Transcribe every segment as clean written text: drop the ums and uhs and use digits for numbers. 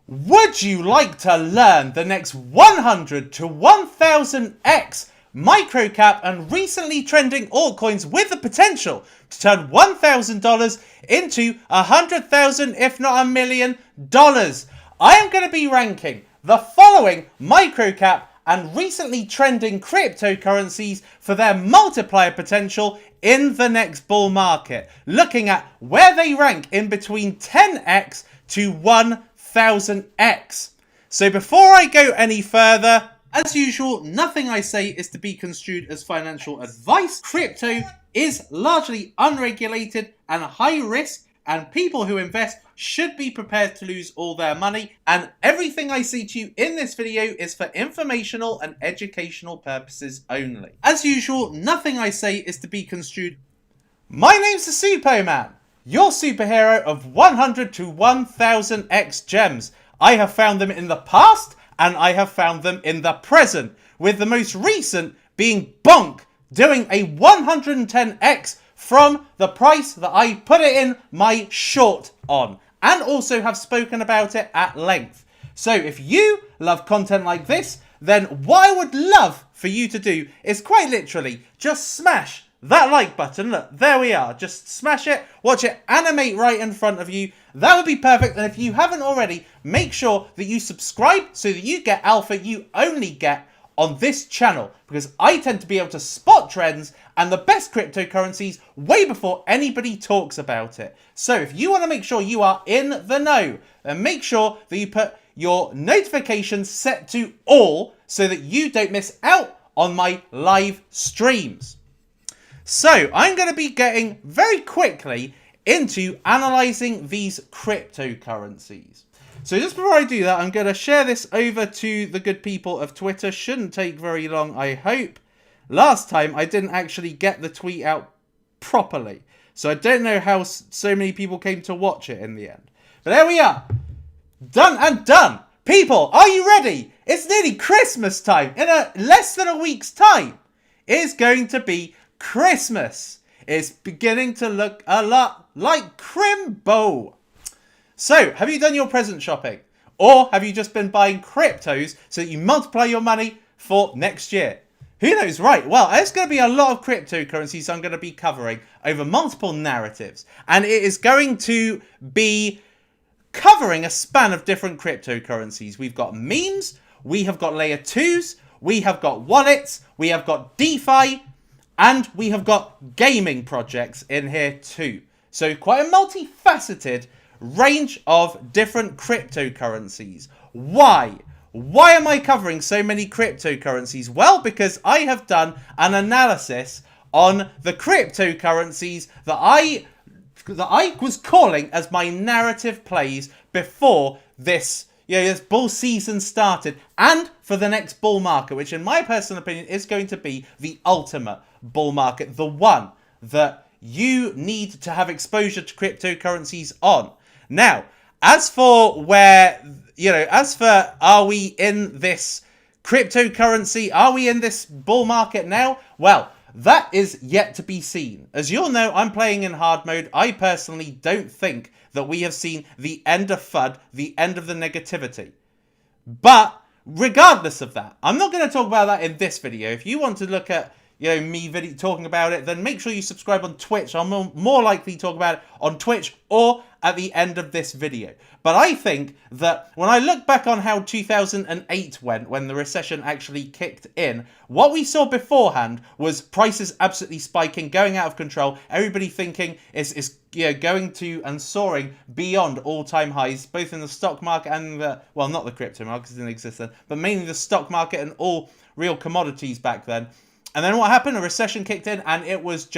Would you like to learn the next 100 to 1000x microcap and recently trending altcoins with the potential to turn $1,000 into $100,000 if not $1 million? I am going to be ranking the following microcap and recently trending cryptocurrencies for their multiplier potential in the next bull market, looking at where they rank in between 10x to 1000x. So before I go any further, as usual, nothing I say is to be construed as financial advice. Crypto is largely unregulated and high risk, and people who invest should be prepared to lose all their money. And everything I say to you in this video is for informational and educational purposes only. As usual, nothing I say is to be construed. My name's the Suppoman, your superhero of 100 to 1000x gems. I have found them in the past and I have found them in the present, with the most recent being Bonk doing a 110x from the price that I put it in my short on, and also have spoken about it at length. So if you love content like this, then what I would love for you to do is quite literally just smash that like button. Look, there we are. Just smash it, watch it animate right in front of you. That would be perfect. And if you haven't already, make sure that you subscribe so that you get alpha you only get on this channel, because I tend to be able to spot trends and the best cryptocurrencies way before anybody talks about it. So if you want to make sure you are in the know, then make sure that you put your notifications set to all so that you don't miss out on my live streams. So I'm going to be getting very quickly into analysing these cryptocurrencies. So just before I do that, I'm going to share this over to the good people of Twitter. Shouldn't take very long, I hope. Last time, I didn't actually get the tweet out properly, so I don't know how so many people came to watch it in the end. But there we are. Done and done. People, are you ready? It's nearly Christmas time. In less than a week's time, it's going to be Christmas. It's beginning to look a lot like Crimbo. So, have you done your present shopping? Or have you just been buying cryptos so that you multiply your money for next year? Who knows? Right, well, there's going to be a lot of cryptocurrencies I'm going to be covering over multiple narratives. And it is going to be covering a span of different cryptocurrencies. We've got memes, we have got layer 2s, we have got wallets, we have got DeFi, and we have got gaming projects in here too. So quite a multifaceted range of different cryptocurrencies. Why? Why am I covering so many cryptocurrencies? Well, because I have done an analysis on the cryptocurrencies that I was calling as my narrative plays before this bull season started, and for the next bull market, which in my personal opinion is going to be the ultimate bull market, the one that you need to have exposure to cryptocurrencies on. Now, as for are we in this cryptocurrency? Are we in this bull market now? Well, that is yet to be seen. As you'll know, I'm playing in hard mode. I personally don't think that we have seen the end of FUD, the end of the negativity. But regardless of that, I'm not going to talk about that in this video. If you want to look at me talking about it, then make sure you subscribe on Twitch. I'm more likely to talk about it on Twitch or at the end of this video. But I think that when I look back on how 2008 went, when the recession actually kicked in, what we saw beforehand was prices absolutely spiking, going out of control, everybody thinking is going to and soaring beyond all-time highs, both in the stock market and not the crypto markets didn't exist then, but mainly the stock market and all real commodities back then. And then what happened? A recession kicked in, and it was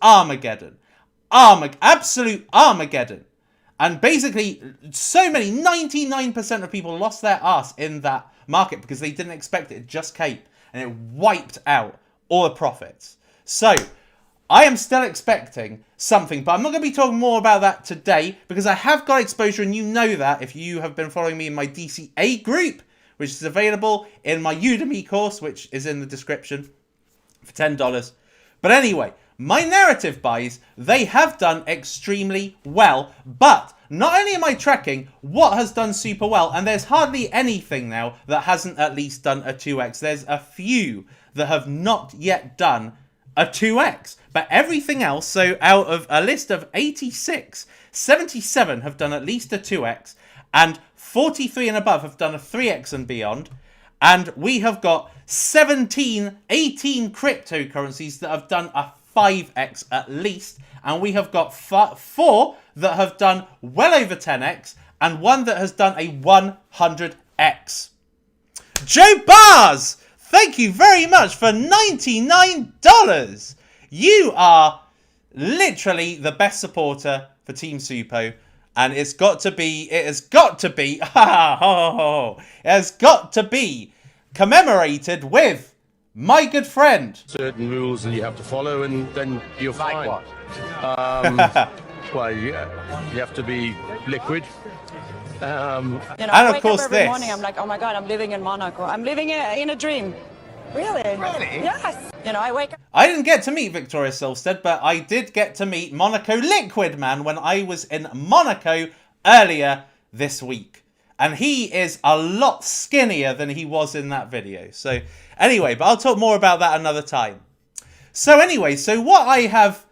Armageddon. Absolute Armageddon. And basically, so many, 99% of people lost their ass in that market because they didn't expect it. It just came, and it wiped out all the profits. So, I am still expecting something, but I'm not going to be talking more about that today because I have got exposure, and you know that if you have been following me in my DCA group, which is available in my Udemy course, which is in the description for $10. But anyway, my narrative buys, they have done extremely well. But not only am I tracking what has done super well, and there's hardly anything now that hasn't at least done a 2x. There's a few that have not yet done a 2x. But everything else, so out of a list of 86, 77 have done at least a 2x, and 43 and above have done a 3x and beyond. And we have got 18 cryptocurrencies that have done a 5x at least. And we have got 4 that have done well over 10x, and 1 that has done a 100x. Joe Bars, thank you very much for $99. You are literally the best supporter for Team Suppo. And it has got to be commemorated with my good friend. Certain rules that you have to follow, and then you're fine. Like what? Well, you have to be liquid. And of course every this. morning I'm like, oh my God, I'm living in Monaco. I'm living in a dream. Really? Really? Yes. I wake up. I didn't get to meet Victoria Silvstedt, but I did get to meet Monaco Liquid Man when I was in Monaco earlier this week. And he is a lot skinnier than he was in that video. So anyway, but I'll talk more about that another time. So anyway, so what I have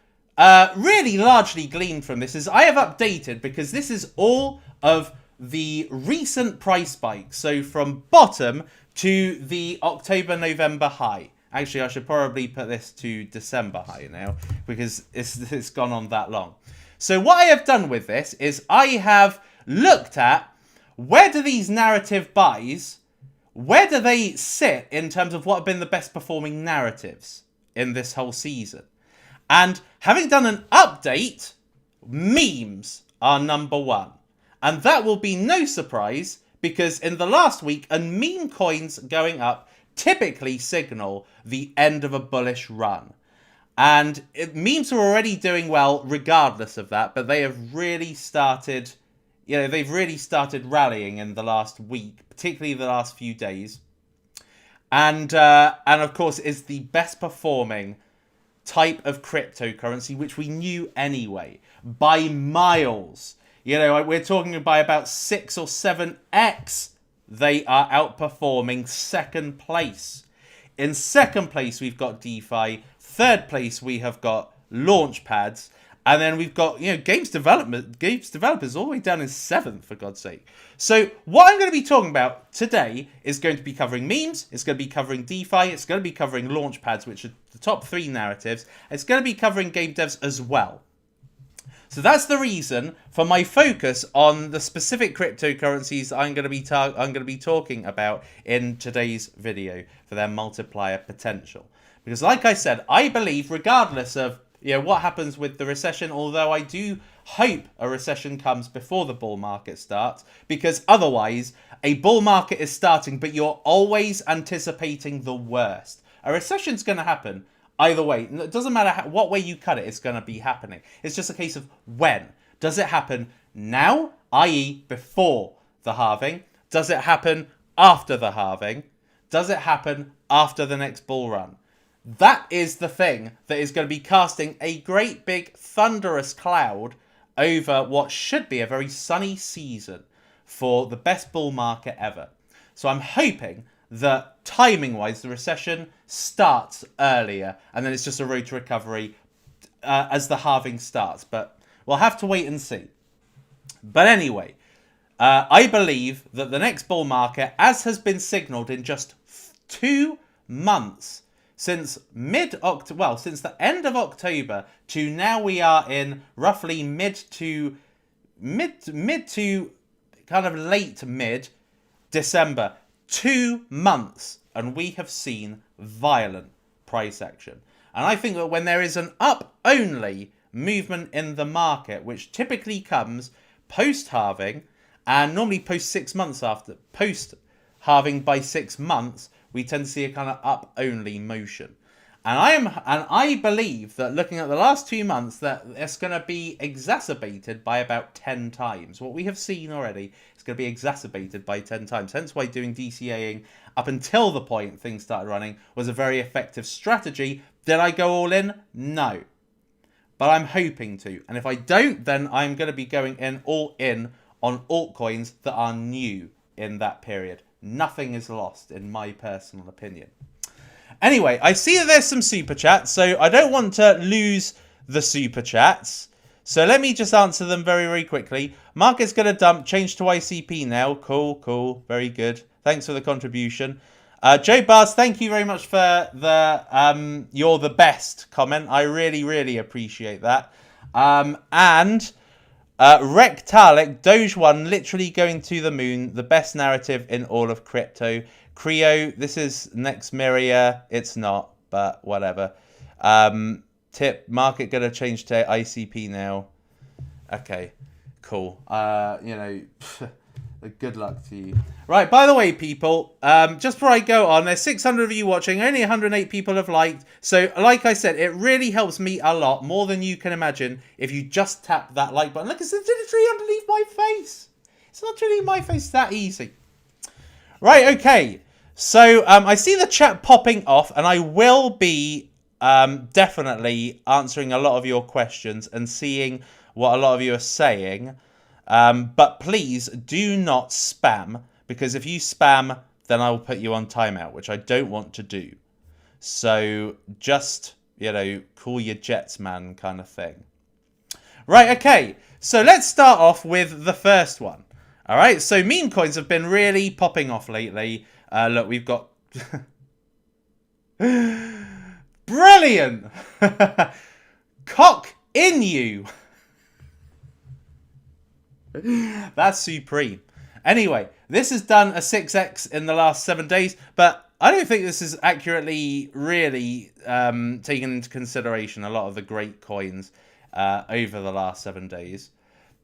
really largely gleaned from this is I have updated, because this is all of the recent price spikes. So from bottom to the October-November high. Actually, I should probably put this to December high now, because it's gone on that long. So what I have done with this is I have looked at where do these narrative buys, where do they sit in terms of what have been the best performing narratives in this whole season. And having done an update, memes are number 1. And that will be no surprise, because in the last week, and meme coins going up typically signal the end of a bullish run. And memes are already doing well regardless of that, but they have really started, they've really started rallying in the last week, particularly the last few days. And of course, is the best performing type of cryptocurrency, which we knew anyway, by miles. We're talking by about 6 or 7x. They are outperforming second place. In second place, we've got DeFi. Third place, we have got launch pads. And then we've got, games developers all the way down in 7th, for God's sake. So what I'm going to be talking about today is going to be covering memes. It's going to be covering DeFi. It's going to be covering launch pads, which are the top 3 narratives. It's going to be covering game devs as well. So that's the reason for my focus on the specific cryptocurrencies I'm going to be talking about in today's video for their multiplier potential. Because like I said, I believe regardless of what happens with the recession, although I do hope a recession comes before the bull market starts, because otherwise a bull market is starting, but you're always anticipating the worst. A recession's going to happen. Either way, it doesn't matter what way you cut it, it's going to be happening. It's just a case of when. Does it happen now, i.e. before the halving? Does it happen after the halving? Does it happen after the next bull run? That is the thing that is going to be casting a great big thunderous cloud over what should be a very sunny season for the best bull market ever. So I'm hoping that timing-wise, the recession starts earlier, and then it's just a road to recovery as the halving starts. But we'll have to wait and see. But anyway, I believe that the next bull market, as has been signalled in just 2 months, since since the end of October to now, we are in roughly mid to kind of late mid December. 2 months, and we have seen violent price action. And I think that when there is an up-only movement in the market, which typically comes post-halving, and normally post 6 months after, post-halving by 6 months, we tend to see a kind of up-only motion. And I believe that looking at the last 2 months, that it's going to be exacerbated by about 10 times. What we have seen already is going to be exacerbated by 10 times. Hence why doing DCAing up until the point things started running was a very effective strategy. Did I go all in? No. but I'm hoping to. And if I don't, then I'm going to be going all in on altcoins that are new in that period. Nothing is lost, in my personal opinion. Anyway, I see that there's some super chats, so I don't want to lose the super chats. So let me just answer them very, very quickly. Market's going to dump, change to ICP now. Cool, very good. Thanks for the contribution. Joe Bars, thank you very much for the you're the best comment. I really, really appreciate that. And Rectalic, Doge 1, literally going to the moon. The best narrative in all of crypto. Creo, this is next Miria. It's not, but whatever. Tip, market going to change to ICP now. Okay, cool. Good luck to you. Right, by the way, people, just before I go on, there's 600 of you watching. Only 108 people have liked. So, like I said, it really helps me a lot, more than you can imagine, if you just tap that like button. Look, it's literally underneath my face. It's not really my face. It's that easy. Right, okay. So, I see the chat popping off, and I will be definitely answering a lot of your questions and seeing what a lot of you are saying. But please do not spam, because if you spam, then I will put you on timeout, which I don't want to do. So just, cool your jets, man, kind of thing. Right, okay. So let's start off with the first one. All right, so meme coins have been really popping off lately. Look, we've got... Brilliant! Cock in you! That's supreme. Anyway, this has done a 6x in the last 7 days, but I don't think this is accurately really taken into consideration a lot of the great coins over the last 7 days.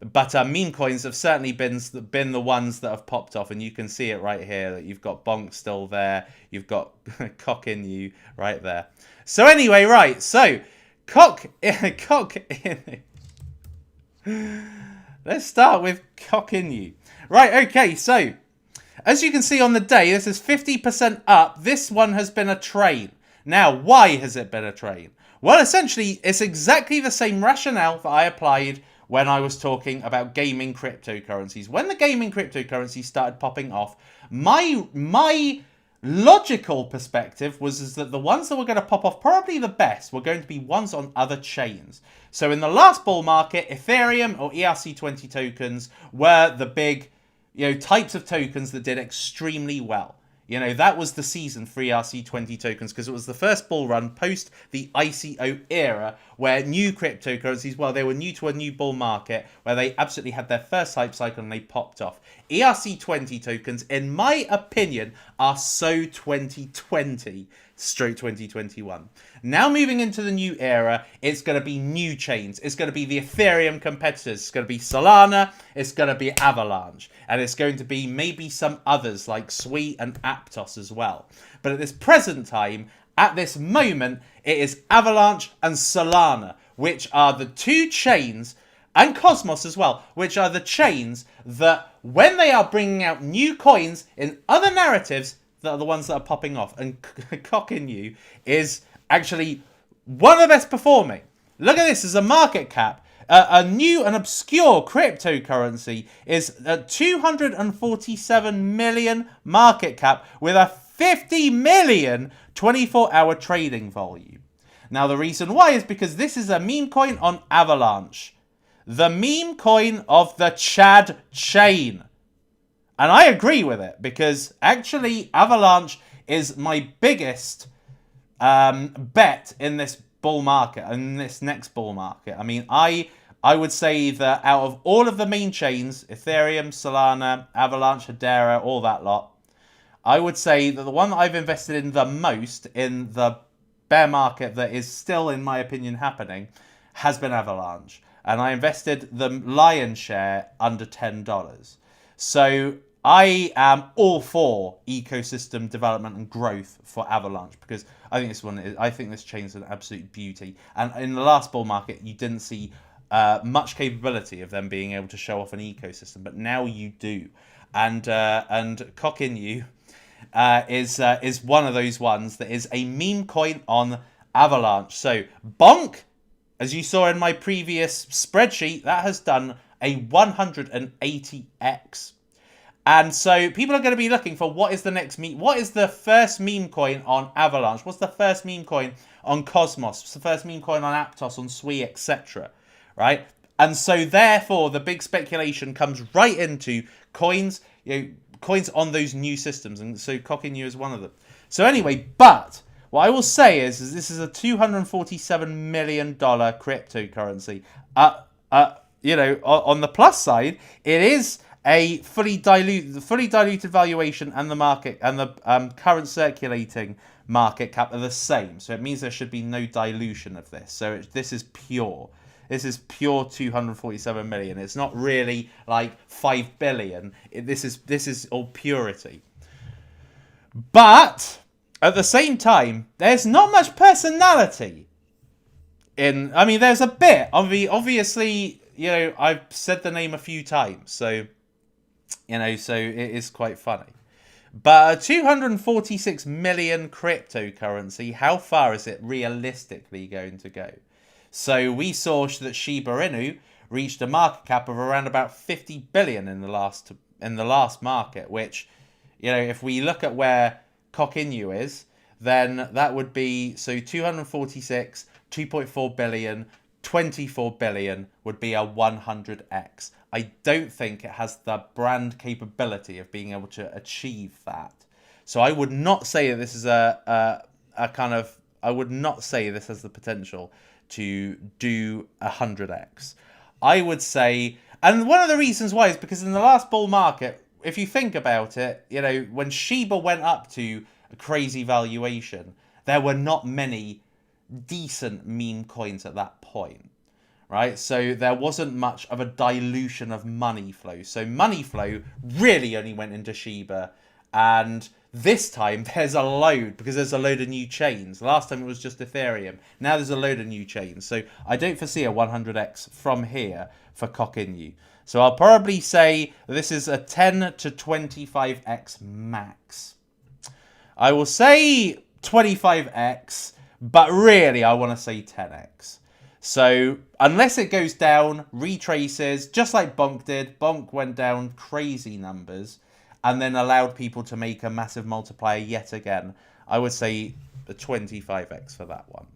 But meme coins have certainly been the ones that have popped off, and you can see it right here that you've got Bonk still there, you've got Cock in you right there. So anyway, right, so Cock in. Let's start with Cock in you. Right, okay, so as you can see on the day, this is 50% up. This one has been a train. Now, why has it been a train? Well, essentially, it's exactly the same rationale that I applied when I was talking about gaming cryptocurrencies. When the gaming cryptocurrencies started popping off, my logical perspective was that the ones that were going to pop off probably the best were going to be ones on other chains. So in the last bull market, Ethereum or ERC20 tokens were the big, types of tokens that did extremely well. That was the season for ERC20 tokens because it was the first bull run post the ICO era where new cryptocurrencies, well, they were new to a new bull market where they absolutely had their first hype cycle and they popped off. ERC20 tokens, in my opinion, are so 2020 stroke 2021. Now moving into the new era, it's going to be new chains. It's going to be the Ethereum competitors. It's going to be Solana. It's going to be Avalanche. And it's going to be maybe some others like Sweet and Aptos as well. But at this present time, at this moment, it is Avalanche and Solana, which are the two chains, and Cosmos as well, which are the chains that when they are bringing out new coins in other narratives, that are the ones that are popping off. And Cock in you is actually one of the best performing. Look at this as a market cap. A new and obscure cryptocurrency is a 247 million market cap with a 50 million 24-hour trading volume. Now, the reason why is because this is a meme coin on Avalanche. The meme coin of the Chad chain. And I agree with it because actually Avalanche is my biggest bet in this bull market, in this next bull market. I mean, I would say that out of all of the main chains, Ethereum, Solana, Avalanche, Hedera, all that lot, I would say that the one that I've invested in the most in the bear market that is still, in my opinion, happening has been Avalanche. And I invested the lion's share under $10. So I am all for ecosystem development and growth for Avalanche because I think this chain's an absolute beauty. And in the last bull market, you didn't see much capability of them being able to show off an ecosystem, but now you do. And Cock in you is one of those ones that is a meme coin on Avalanche. So Bonk as you saw in my previous spreadsheet, that has done a 180x. And so people are going to be looking for what is the next meme. What is the first meme coin on Avalanche? What's the first meme coin on Cosmos? What's the first meme coin on Aptos, on Sui, etc. Right? And so therefore the big speculation comes right into coins, coins on those new systems. And so Cockinu is one of them. So anyway, but what I will say is this is a $247 million cryptocurrency. On the plus side, it is a fully diluted valuation, and the market and the current circulating market cap are the same. So it means there should be no dilution of this. So this is pure. This is pure 247 million. It's not really like 5 billion. This is all purity. But at the same time, there's not much personality in. I mean, there's a bit. Obviously, I've said the name a few times, so so it is quite funny. But a 246 million cryptocurrency, how far is it realistically going to go? So we saw that Shiba Inu reached a market cap of around about 50 billion in the last market, which, if we look at where Cockinu is, then that would be, so 246, 2.4 billion, 24 billion would be a 100x. I don't think it has the brand capability of being able to achieve that. So I would not say that this is I would not say this has the potential to do 100x. I would say, and one of the reasons why is because in the last bull market, if you think about it, when Shiba went up to a crazy valuation, there were not many decent meme coins at that point. Right, so there wasn't much of a dilution of money flow. So money flow really only went into Shiba, and this time there's a load because there's a load of new chains. Last time it was just Ethereum. Now there's a load of new chains. So I don't foresee a 100x from here for Cockinu. So I'll probably say this is a 10 to 25x max. I will say 25x, but really I want to say 10x. So unless it goes down, retraces, just like Bonk did. Bonk went down crazy numbers and then allowed people to make a massive multiplier yet again. I would say a 25x for that one.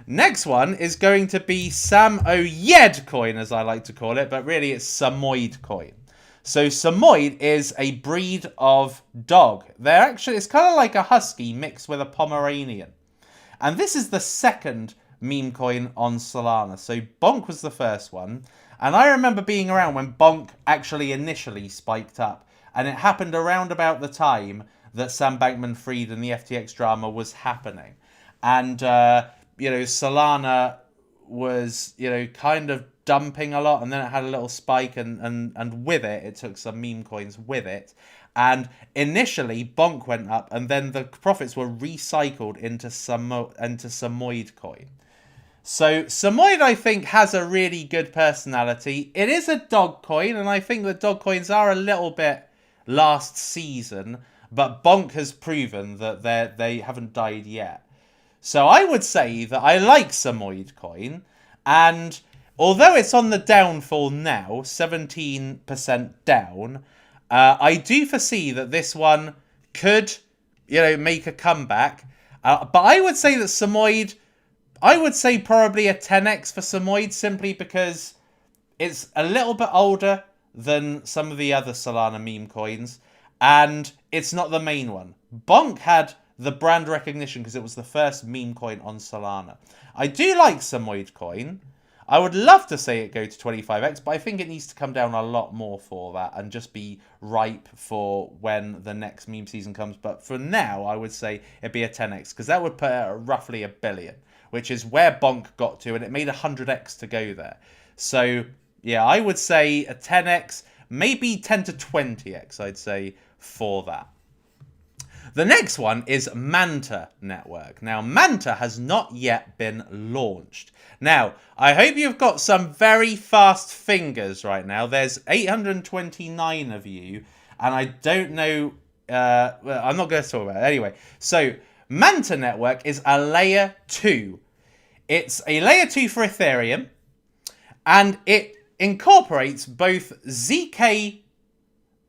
Next one is going to be Samoyed coin, as I like to call it, but really it's Samoyed coin. So Samoyed is a breed of dog. It's kind of like a husky mixed with a Pomeranian. And this is the second meme coin on Solana. So Bonk was the first one, and I remember being around when Bonk actually initially spiked up, and it happened around about the time that Sam Bankman-Fried and the FTX drama was happening, and Solana was kind of dumping a lot, and then it had a little spike, and with it took some meme coins with it. And initially, Bonk went up, and then the profits were recycled into Samoyed coin. So Samoyed, I think, has a really good personality. It is a dog coin, and I think that dog coins are a little bit last season, but Bonk has proven that they haven't died yet. So I would say that I like Samoyed coin, and although it's on the downfall now, 17% down, I do foresee that this one could, make a comeback. But I would say that Samoyed, I would say probably a 10x for Samoyed, simply because it's a little bit older than some of the other Solana meme coins, and it's not the main one. Bonk had the brand recognition because it was the first meme coin on Solana. I do like Samoyed coin. I would love to say it go to 25x, but I think it needs to come down a lot more for that and just be ripe for when the next meme season comes. But for now, I would say it'd be a 10x, because that would put it at roughly $1 billion, which is where Bonk got to, and it made 100x to go there. So yeah, I would say a 10x, maybe 10 to 20x, I'd say, for that. The next one is Manta Network. Now, Manta has not yet been launched. Now, I hope you've got some very fast fingers right now. There's 829 of you, and I don't know... I'm not going to talk about it. Anyway, so Manta Network is a layer 2 It's a layer 2 for Ethereum, and it incorporates both ZK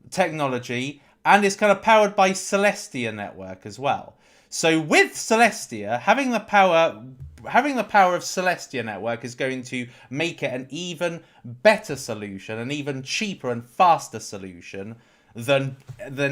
technology and is kind of powered by Celestia network as well. So with Celestia, having the power of Celestia network is going to make it an even better solution, an even cheaper and faster solution than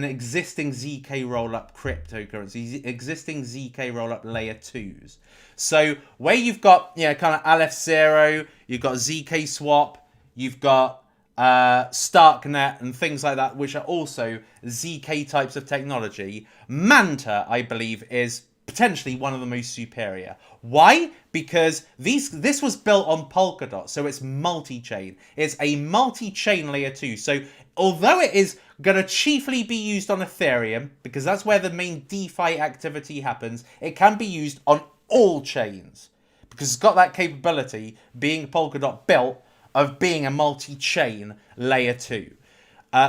existing ZK rollup cryptocurrencies, existing ZK rollup layer 2s. So where you've got, kind of Aleph Zero, you've got ZK Swap, you've got Starknet and things like that, which are also ZK types of technology. Manta, I believe, is potentially one of the most superior. Why? Because this was built on Polkadot, so it's multi-chain. It's a multi-chain layer 2. So although it is going to chiefly be used on Ethereum, because that's where the main DeFi activity happens, it can be used on all chains, because it's got that capability, being Polkadot built, of being a multi-chain layer 2.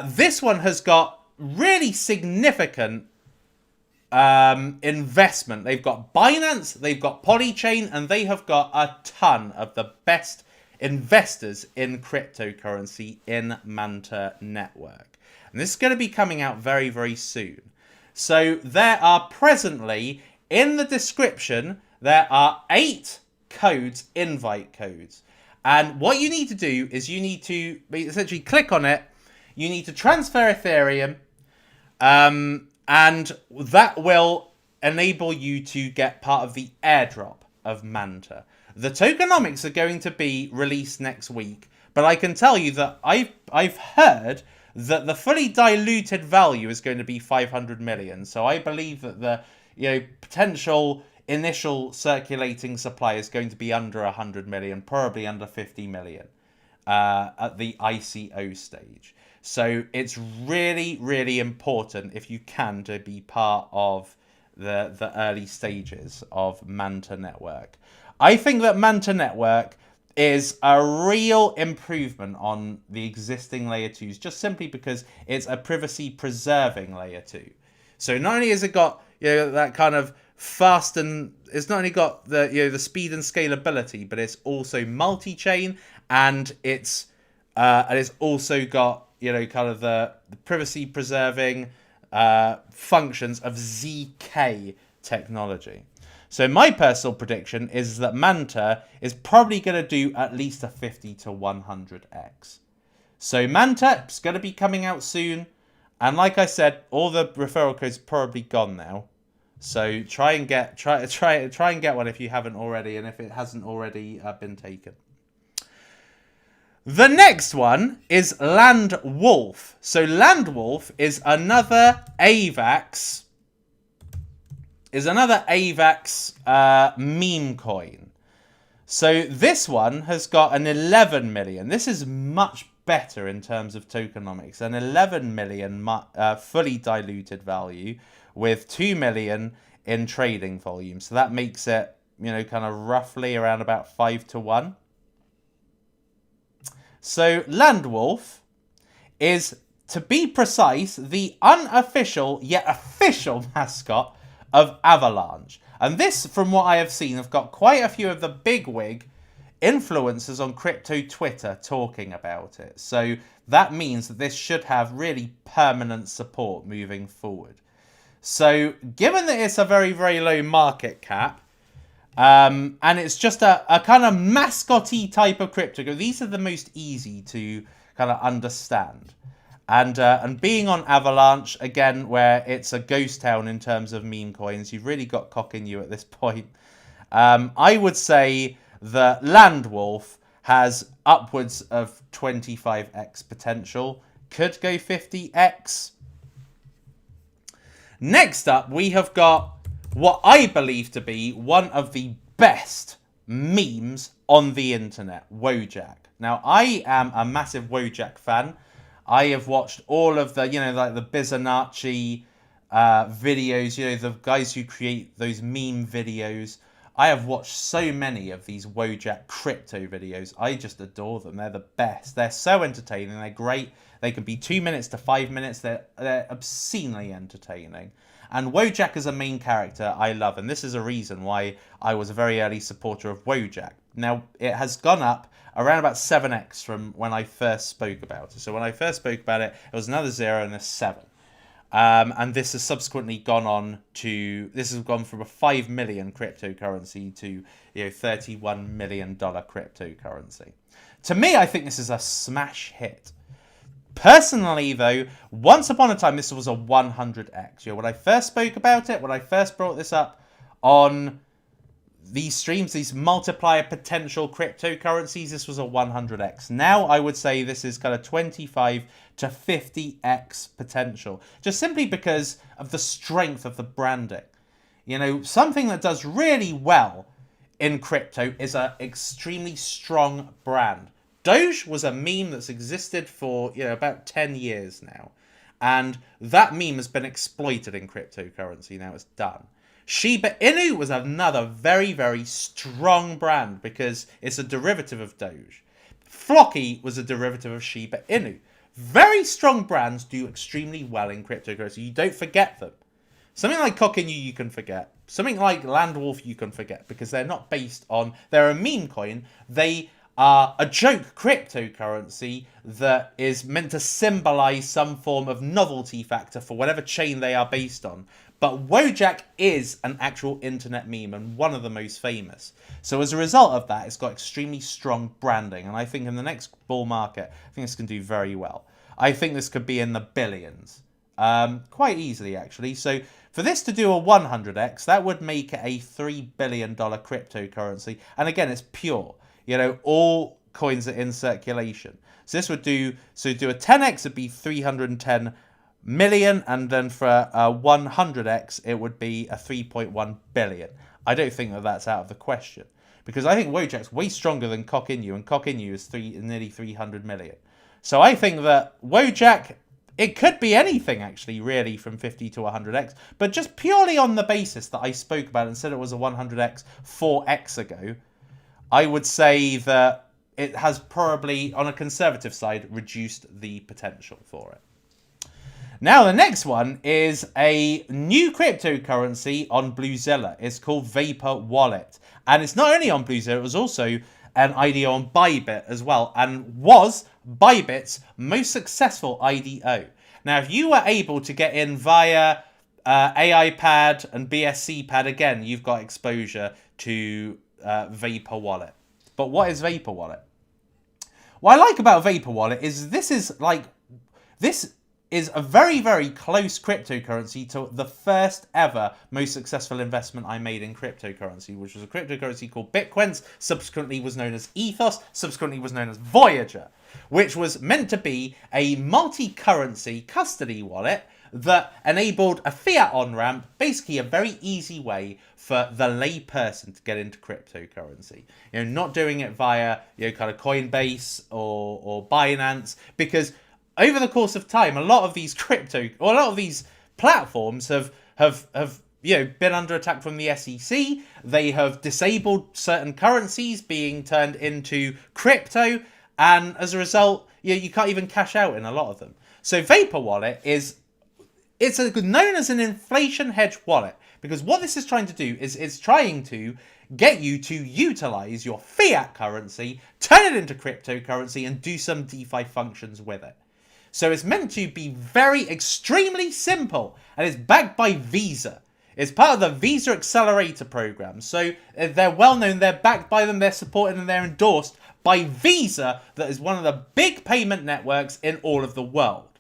This one has got really significant investment. They've got Binance, they've got Polychain, and they have got a ton of the best investors in cryptocurrency in Manta network. And this is going to be coming out very, very soon. So there are presently, in the description, there are 8 codes, invite codes. And what you need to do is you need to essentially click on it. You need to transfer Ethereum. And that will enable you to get part of the airdrop of Manta. The tokenomics are going to be released next week. But I can tell you that I've heard that the fully diluted value is going to be 500 million. So I believe that the potential initial circulating supply is going to be under 100 million, probably under 50 million at the ICO stage. So it's really, really important, if you can, to be part of the early stages of Manta Network. I think that Manta Network is a real improvement on the existing layer 2s, just simply because it's a privacy preserving layer 2. So not only has it got that kind of fast, and it's not only got the the speed and scalability, but it's also multi-chain, and it's also got kind of the privacy preserving functions of ZK technology. So my personal prediction is that Manta is probably going to do at least a 50 to 100x. So Manta is going to be coming out soon, and like I said, all the referral codes are probably gone now. So try and get one if you haven't already, and if it hasn't already been taken. The next one is LANDWOLF. So LANDWOLF is another AVAX. Meme coin. So this one has got an 11 million. This is much better in terms of tokenomics. An 11 million fully diluted value, with 2 million in trading volume. So that makes it, kind of roughly around about 5 to 1. So LANDWOLF is, to be precise, the unofficial yet official mascot of Avalanche. And this, from what I have seen, have got quite a few of the bigwig influencers on crypto Twitter talking about it. So that means that this should have really permanent support moving forward. So given that it's a very, very low market cap, and it's just a kind of mascot-y type of crypto, these are the most easy to kind of understand. And being on Avalanche, again, where it's a ghost town in terms of meme coins, you've really got cock in you at this point. I would say that LANDWOLF has upwards of 25x potential. Could go 50x. Next up, we have got what I believe to be one of the best memes on the internet, WOJACK. Now, I am a massive WOJACK fan. I have watched all of the, like the Bizonacci videos, the guys who create those meme videos. I have watched so many of these WOJACK crypto videos. I just adore them. They're the best. They're so entertaining. They're great. They can be 2 minutes to 5 minutes. They're obscenely entertaining. And WOJACK as a main character, I love. And this is a reason why I was a very early supporter of WOJACK. Now, it has gone up around about 7x from when I first spoke about it. So when I first spoke about it, it was another 0 and a 7. And this has subsequently gone on to, this has gone from a 5 million cryptocurrency to, $31 million cryptocurrency. To me, I think this is a smash hit. Personally, though, once upon a time, this was a 100x. When I first spoke about it, when I first brought this up on these streams, these multiplier potential cryptocurrencies, this was a 100x. Now, I would say this is kind of 25 to 50x potential, just simply because of the strength of the branding. Something that does really well in crypto is an extremely strong brand. Doge was a meme that's existed for about 10 years now. And that meme has been exploited in cryptocurrency. Now it's done. Shiba Inu was another very, very strong brand because it's a derivative of Doge. Flocky was a derivative of Shiba Inu. Very strong brands do extremely well in cryptocurrency. You don't forget them. Something like Cock Inu you can forget. Something like LANDWOLF you can forget because they're not based on... They're a meme coin. They are a joke cryptocurrency that is meant to symbolize some form of novelty factor for whatever chain they are based on. But WOJACK is an actual internet meme and one of the most famous. So as a result of that, it's got extremely strong branding. And I think in the next bull market, I think this can do very well. I think this could be in the billions. Quite easily, actually. So for this to do a 100x, that would make it a $3 billion cryptocurrency. And again, it's pure. All coins are in circulation. So this would do a 10x, it'd be 310 million, and then for a 100x, it would be a 3.1 billion. I don't think that that's out of the question because I think WOJACK's way stronger than Cock Inu, and Cock Inu is nearly 300 million. So I think that WOJACK, it could be anything actually, really, from 50 to 100x, but just purely on the basis that I spoke about and said it was a 100x 4x ago, I would say that it has probably, on a conservative side, reduced the potential for it. Now, the next one is a new cryptocurrency on Bluezilla. It's called Vapor Wallet. And it's not only on Bluezilla, it was also an IDO on Bybit as well, and was Bybit's most successful IDO. Now, if you were able to get in via AIPad and BSCPad, again, you've got exposure to Vapor Wallet. But what is Vapor Wallet? What I like about Vapor Wallet is this is a very, very close cryptocurrency to the first ever most successful investment I made in cryptocurrency, which was a cryptocurrency called Bitcoins, subsequently was known as Ethos, subsequently was known as Voyager, which was meant to be a multi-currency custody wallet that enabled a fiat on-ramp, basically a very easy way for the lay person to get into cryptocurrency. Not doing it via kind of Coinbase or Binance, because over the course of time, a lot of these platforms have been under attack from the SEC. They have disabled certain currencies being turned into crypto, and as a result, you can't even cash out in a lot of them. So Vapor Wallet it's known as an inflation hedge wallet, because what this is trying to do is it's trying to get you to utilize your fiat currency, turn it into cryptocurrency, and do some DeFi functions with it. So it's meant to be extremely simple, and it's backed by Visa. It's part of the Visa Accelerator program. So they're well known, they're backed by them, they're supported, and they're endorsed by Visa, that is one of the big payment networks in all of the world.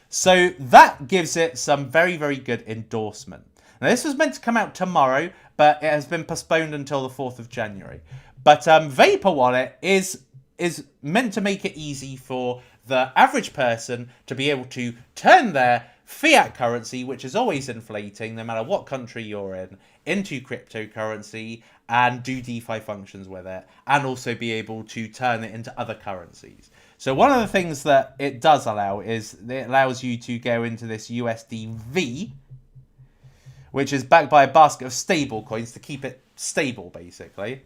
So that gives it some very, very good endorsement. Now, this was meant to come out tomorrow, but it has been postponed until the 4th of January. But Vapor Wallet is meant to make it easy for the average person to be able to turn their fiat currency, which is always inflating, no matter what country you're in, into cryptocurrency and do DeFi functions with it, and also be able to turn it into other currencies. So one of the things that it does allow is it allows you to go into this USDV, which is backed by a basket of stable coins to keep it stable, basically.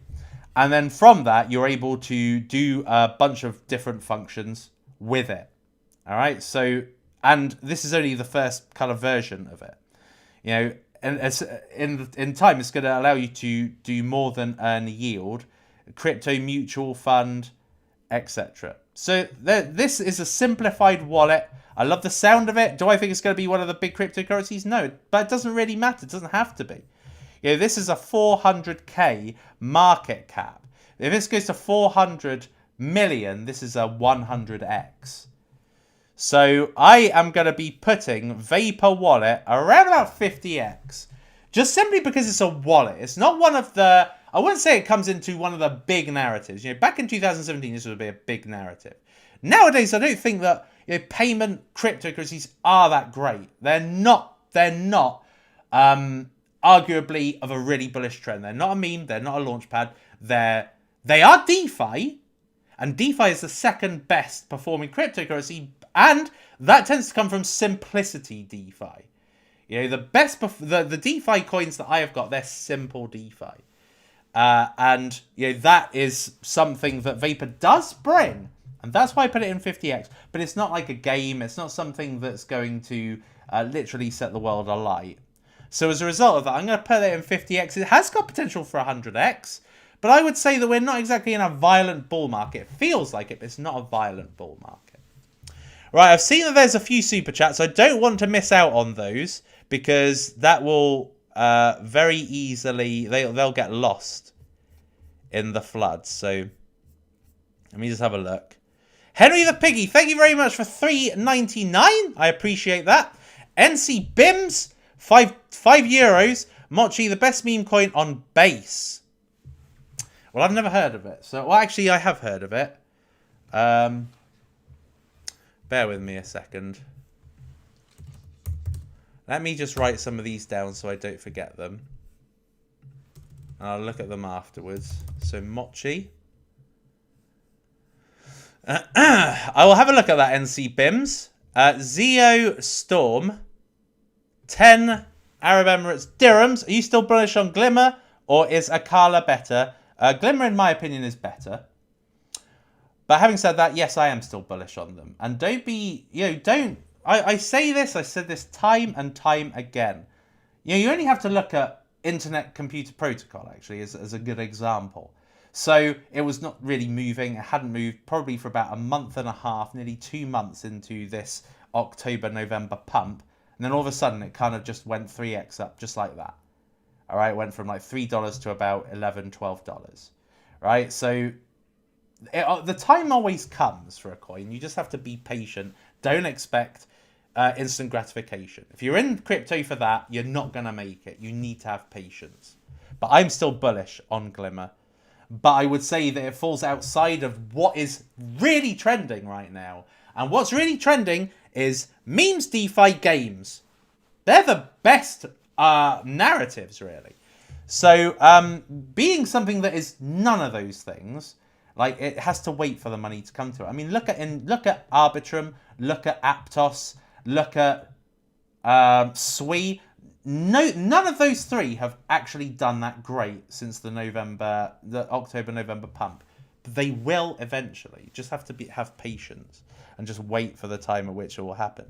And then from that, you're able to do a bunch of different functions with it. All right. So, and this is only the first kind of version of it. You know, and as in time, it's going to allow you to do more than earn yield, crypto mutual fund, etc. So this is a simplified wallet. I love the sound of it. Do I think it's going to be one of the big cryptocurrencies? No, but it doesn't really matter. It doesn't have to be. You know, this is a 400k market cap. If this goes to 400 million, this is a 100x. So I am going to be putting Vapor Wallet around about 50x. Just simply because it's a wallet. It's not one of the... I wouldn't say it comes into one of the big narratives. You know, back in 2017, this would be a big narrative. Nowadays, I don't think that payment cryptocurrencies are that great. They're not arguably of a really bullish trend. They're not a meme. They're not a launchpad. They are DeFi. And DeFi is the second best performing cryptocurrency. And that tends to come from simplicity DeFi. You know, the DeFi coins that I have got, they're simple DeFi. And, you know, that is something that Vapor does bring. And that's why I put it in 50x. But it's not like a game. It's not something that's going to literally set the world alight. So as a result of that, I'm going to put it in 50x. It has got potential for 100x. But I would say that we're not exactly in a violent bull market. It feels like it, but it's not a violent bull market. Right, I've seen that there's a few super chats. I don't want to miss out on those because that will very easily... They'll get lost in the flood. So let me just have a look. Henry the Piggy, thank you very much for $3.99. I appreciate that. NC Bims, 5 euros. Mochi, the best meme coin on base. Well, I've never heard of it. So, well, actually, I have heard of it. Bear with me a second. Let me just write some of these down so I don't forget them. And I'll look at them afterwards. So, Mochi. I will have a look at that, NC Bims. Zeo Storm. 10 Arab Emirates dirhams. Are you still bullish on Glimmer? Or is Akala better? Glimmer, in my opinion, is better. But having said that, yes, I am still bullish on them. And don't be, I say this, I said this time and time again. You only have to look at Internet Computer Protocol, actually, as a good example. So it was not really moving. It hadn't moved probably for about a month and a half, nearly 2 months into this October-November pump. And then all of a sudden, it kind of just went 3x up, just like that. All right, it went from like $3 to about $11, $12. Right, so the time always comes for a coin. You just have to be patient. Don't expect instant gratification. If you're in crypto for that, you're not going to make it. You need to have patience. But I'm still bullish on Glimmer. But I would say that it falls outside of what is really trending right now. And what's really trending is memes, DeFi, games. They're the best narratives, really. So being something that is none of those things, like it has to wait for the money to come to it. I mean, look at Arbitrum, look at Aptos, look at Sui. No, none of those three have actually done that great since the October-November pump. But they will eventually. You just have to have patience and just wait for the time at which it will happen.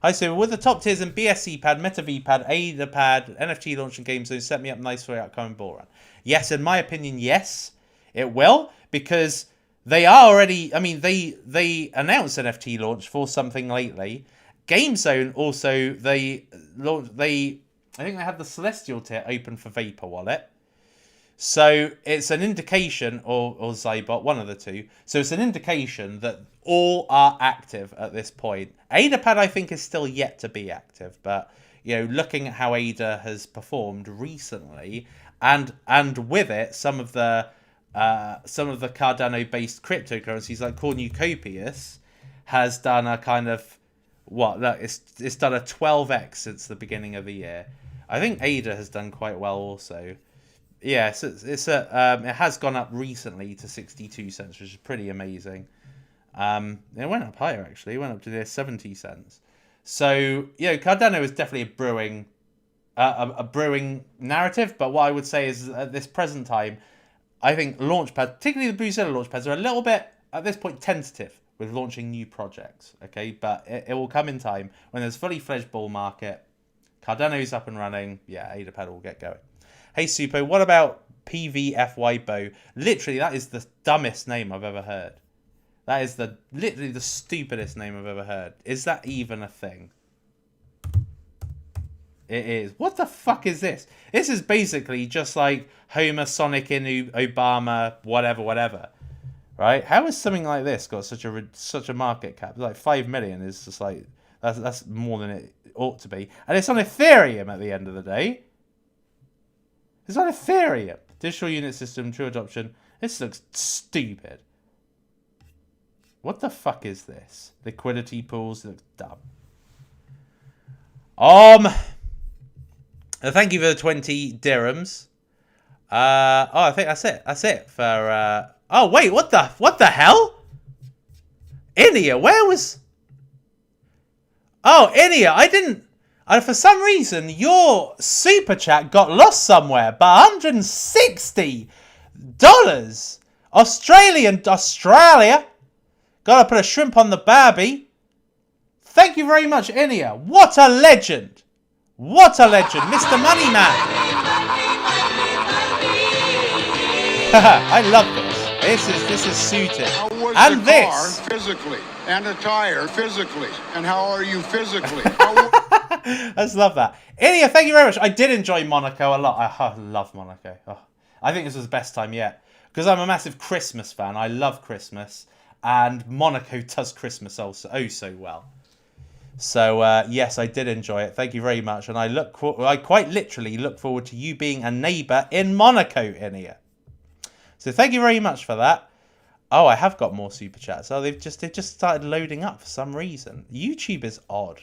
Hi, so with the top tiers in BSC pad, Meta V pad, ADA pad, NFT launch and game zone set me up nice for the upcoming bull run. Yes, in my opinion, yes, it will, because they are already. I mean, they announced NFT launch for something lately. Game Zone also I think they had the Celestial tier open for Vapor Wallet. So it's an indication, or Zybot, one of the two. So it's an indication that all are active at this point. AdaPad, I think, is still yet to be active. But, looking at how Ada has performed recently, and with it, some of the Cardano-based cryptocurrencies like Cornucopias has done a kind of, it's done a 12x since the beginning of the year. I think Ada has done quite well also. Yeah, so it has gone up recently to 62 cents, which is pretty amazing. It went up higher, actually. It went up to near 70 cents. So, Cardano is definitely a brewing narrative. But what I would say is, at this present time, I think Launchpad, particularly the Brazil Launchpads, are a little bit, at this point, tentative with launching new projects. Okay, but it will come in time when there's a fully fledged bull market. Cardano's up and running. Yeah, Adapad will get going. Hey, Suppo, what about PVFY Bow? Literally, that is the dumbest name I've ever heard. That is literally the stupidest name I've ever heard. Is that even a thing? It is. What the fuck is this? This is basically just like Homer, Sonic, Inu, Obama, whatever. Right? How has something like this got such a market cap? Like 5 million is just like that's more than it ought to be. And it's on Ethereum at the end of the day. It's on Ethereum. Digital unit system, true adoption. This looks stupid. What the fuck is this? Liquidity pools. It looks dumb. Thank you for the 20 dirhams. I think that's it. That's it for. Oh wait, what the hell? Inia, where was? Oh, Inia, I didn't. For some reason, your super chat got lost somewhere. But $160, Australia. Gotta put a shrimp on the barbie. Thank you very much, Inia. What a legend. What a legend, Mr. Moneyman. I love this. This is suited. How was and the this car physically and a tire physically, and how are you physically? I just love that. Inia, thank you very much. I did enjoy Monaco a lot. I love Monaco. Oh, I think this was the best time yet because I'm a massive Christmas fan. I love Christmas, and Monaco does Christmas also so well. So yes, I did enjoy it. Thank you very much, and I quite literally look forward to you being a neighbour in Monaco, Inia. So thank you very much for that. Oh, I have got more super chats. Oh, they've just started loading up for some reason. YouTube is odd.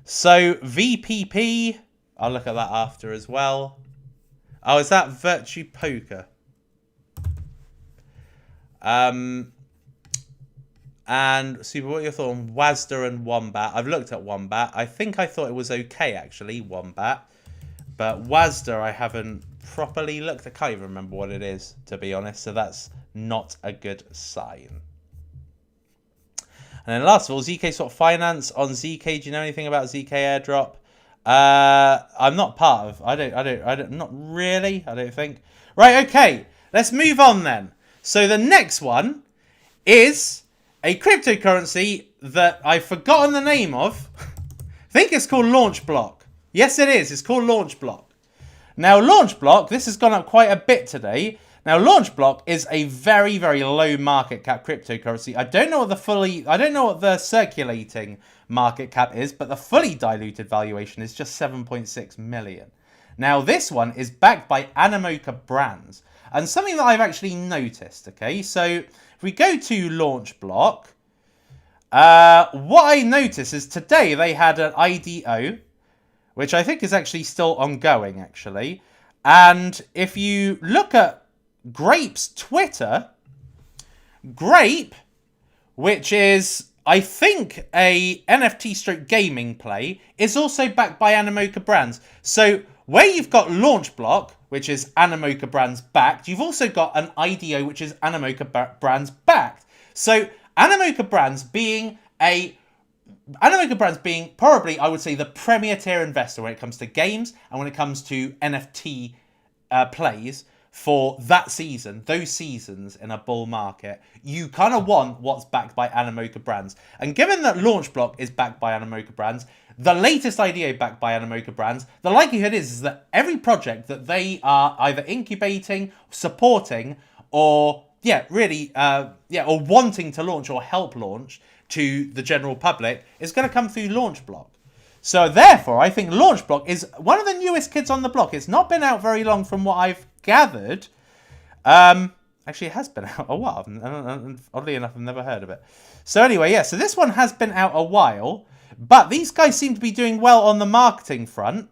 So VPP, I'll look at that after as well. Oh, is that Virtue Poker? And Super, what are your thoughts on WASDA and Wombat? I've looked at Wombat. I think I thought it was okay, actually, Wombat. But WASDA, I haven't properly looked. I can't even remember what it is, to be honest. So that's not a good sign. And then last of all, ZK Swap Finance on ZK. Do you know anything about ZK Airdrop? I'm not part of. I don't. Not really. I don't think. Right. Okay. Let's move on then. So the next one is a cryptocurrency that I've forgotten the name of. I think it's called Launch Block. Yes, it is. It's called Launch Block. Now, Launch Block, this has gone up quite a bit today. Now, Launch Block is a very, very low market cap cryptocurrency. I don't know what the circulating market cap is, but the fully diluted valuation is just 7.6 million. Now, this one is backed by Animoca Brands. And something that I've actually noticed, okay? So, if we go to Launch Block, what I noticed is today they had an IDO, which I think is actually still ongoing, actually. And if you look at Grape's Twitter, Grape, which is, I think, a NFT stroke gaming play, is also backed by Animoca Brands. So where you've got Launch Block, which is Animoca Brands backed, you've also got an IDO, which is Animoca Brands backed. So Animoca Brands being probably, I would say, the premier tier investor when it comes to games and when it comes to NFT plays for that season, those seasons in a bull market, you kind of want what's backed by Animoca Brands. And given that Launch Block is backed by Animoca Brands, the latest IDO backed by Animoca Brands, the likelihood is that every project that they are either incubating, supporting, or or wanting to launch or help launch to the general public is going to come through Launch Block. So therefore, I think Launch Block is one of the newest kids on the block. It's not been out very long from what I've gathered. Actually, it has been out a while. And oddly enough, I've never heard of it. So anyway, yeah, so this one has been out a while. But these guys seem to be doing well on the marketing front.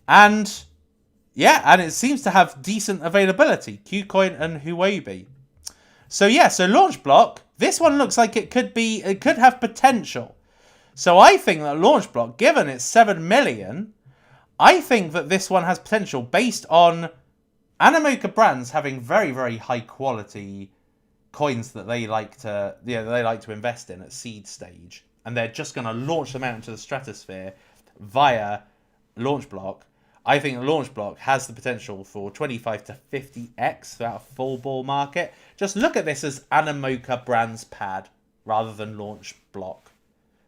And yeah, and it seems to have decent availability. KuCoin and Huobi. So yeah, so Launch Block, this one looks like it could have potential. So I think that Launch Block, given it's 7 million, I think that this one has potential based on Animoca Brands having very, very high quality coins that they like to invest in at seed stage. and they're just going to launch them out into the stratosphere via launch block, I think the launch block has the potential for 25 to 50x throughout a full bull market. Just look at this as Animoca Brands pad rather than launch block.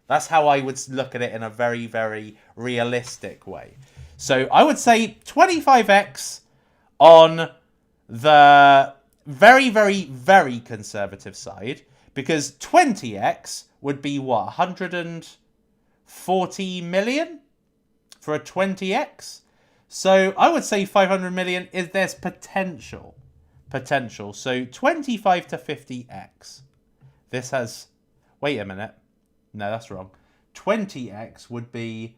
That's how I would look at it in a very, very realistic way. So I would say 25x on the very, very, very conservative side, because 20x would be what, 140 million for a 20x? So I would say 500 million is there's potential. So 25 to 50x. This has, wait a minute. No, that's wrong. 20x would be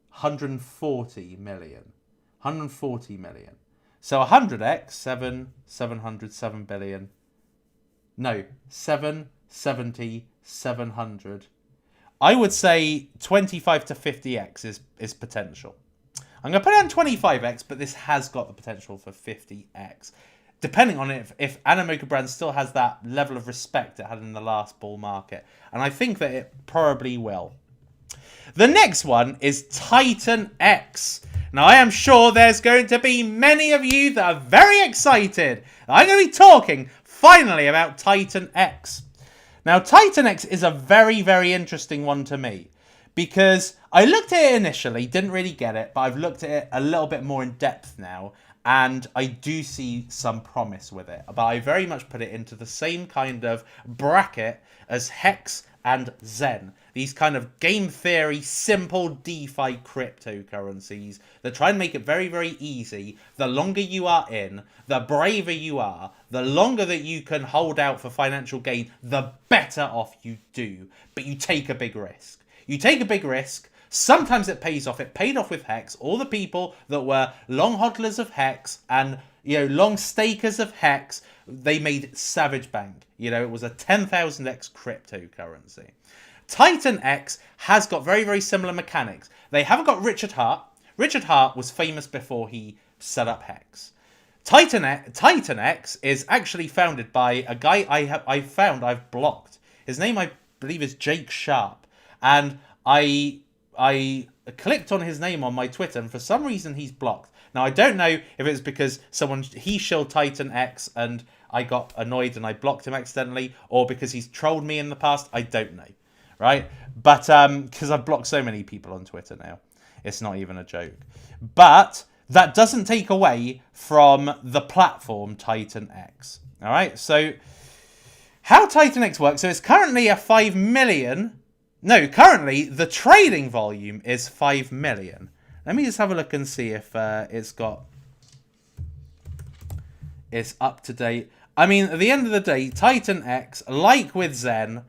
140 million. 140 million. So 100x, 700, 7 billion. No, 770, 700. I would say 25 to 50x is potential. I'm going to put it on 25x, but this has got the potential for 50x. Depending on if Animoca Brands still has that level of respect it had in the last bull market. And I think that it probably will. The next one is Titan X. Now, I am sure there's going to be many of you that are very excited. I'm going to be talking, finally, about Titan X. Now, Titan X is a very, very interesting one to me. Because I looked at it initially, didn't really get it, but I've looked at it a little bit more in depth now, and I do see some promise with it. But I very much put it into the same kind of bracket as Hex and Zen. These kind of game theory, simple DeFi cryptocurrencies that try and make it very, very easy. The longer you are in, the braver you are, the longer that you can hold out for financial gain, the better off you do. But you take a big risk. You take a big risk. Sometimes it pays off. It paid off with Hex. All the people that were long hodlers of Hex and, long stakers of Hex, they made savage bank. It was a 10,000x cryptocurrency. Titan X has got very, very similar mechanics. They haven't got Richard Hart. Richard Hart was famous before he set up Hex. Titan X is actually founded by a guy I've blocked. His name, I believe, is Jake Sharp. And I clicked on his name on my Twitter, and for some reason he's blocked. Now, I don't know if it's because he shilled Titan X and I got annoyed and I blocked him accidentally, or because he's trolled me in the past. I don't know, right? But because I've blocked so many people on Twitter now, it's not even a joke. But that doesn't take away from the platform Titan X. All right, so how Titan X works? So it's currently a 5 million. No, currently the trading volume is 5 million. Let me just have a look and see if it's up to date. I mean, at the end of the day, Titan X, like with Zen,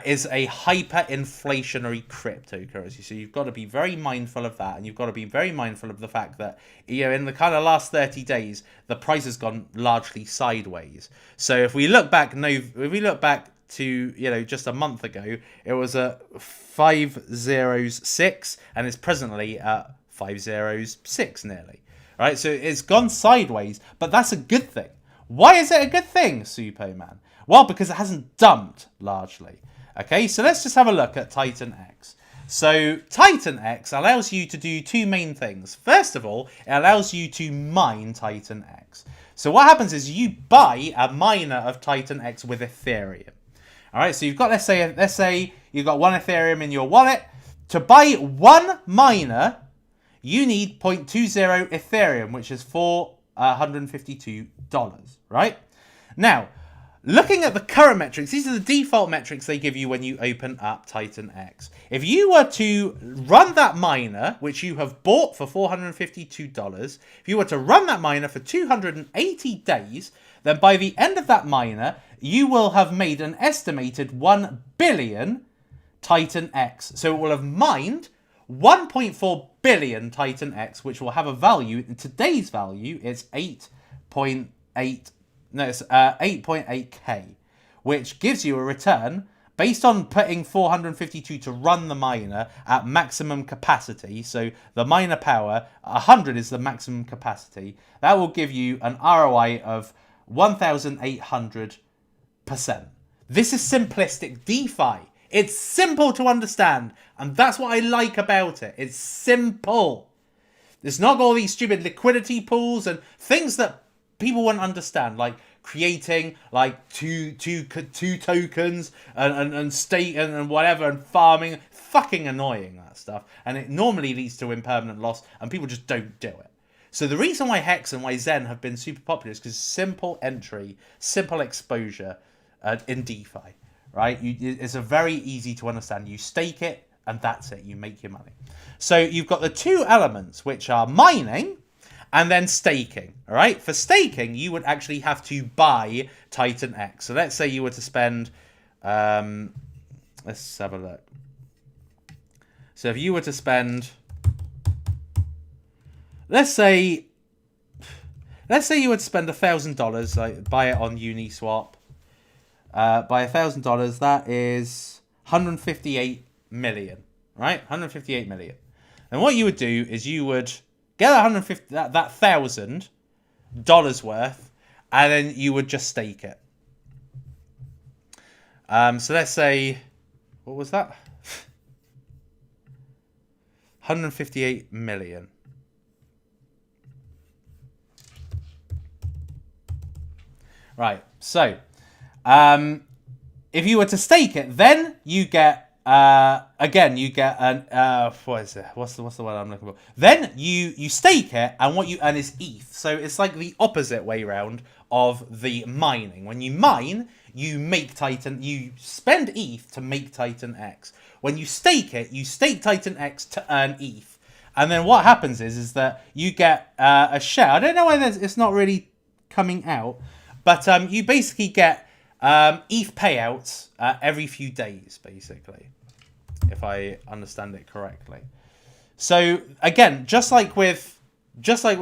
is a hyperinflationary cryptocurrency. So you've got to be very mindful of that, and you've got to be very mindful of the fact that in the kind of last 30 days, the price has gone largely sideways. So if we look back, to just a month ago, it was at 506 and it's presently at 506 nearly. Right, so it's gone sideways, but that's a good thing. Why is it a good thing, Suppoman? Well, because it hasn't dumped largely. Okay, so let's just have a look at Titan X. So Titan X allows you to do two main things. First of all, it allows you to mine Titan X. So what happens is you buy a miner of Titan X with Ethereum. All right, so you've got, let's say you've got 1 Ethereum in your wallet. To buy 1 miner, you need 0.20 Ethereum, which is $452, right? Now, looking at the current metrics, these are the default metrics they give you when you open up Titan X. If you were to run that miner, which you have bought for $452, if you were to run that miner for 280 days, then by the end of that miner, you will have made an estimated 1 billion Titan X. So it will have mined 1.4 billion Titan X, which will have a value, in today's value, it's 8.8k, which gives you a return based on putting 452 to run the miner at maximum capacity. So the miner power, 100 is the maximum capacity. That will give you an ROI of 1,800%. This is simplistic DeFi. It's simple to understand, and that's what I like about it. It's simple. It's not got all these stupid liquidity pools and things that people won't understand, like creating like two tokens and stake and whatever and farming. Fucking annoying, that stuff, and it normally leads to impermanent loss, and people just don't do it. So the reason why Hex and why Zen have been super popular is because simple entry, simple exposure in DeFi, right? It's a very easy to understand. You stake it, and that's it. You make your money. So you've got the two elements, which are mining and then staking, all right? For staking, you would actually have to buy Titan X. So let's say you were to spend, let's have a look. So if you were to spend, let's say you were to spend $1,000, like buy it on Uniswap, buy $1,000, that is 158 million, right? 158 million. And what you would do is you would get that $1,000 worth, and then you would just stake it. So let's say, what was that? 158 million. Right, so if you were to stake it, then you get again you get an what is it? What's the word I'm looking for? Then you stake it, and what you earn is ETH. So it's like the opposite way round of the mining. When you mine, you make Titan. You spend ETH to make Titan X. When you stake it, you stake Titan X to earn ETH. And then what happens is that you get a share. I don't know why it's not really coming out, but you basically get ETH payouts every few days, basically, if I understand it correctly. So again, just like with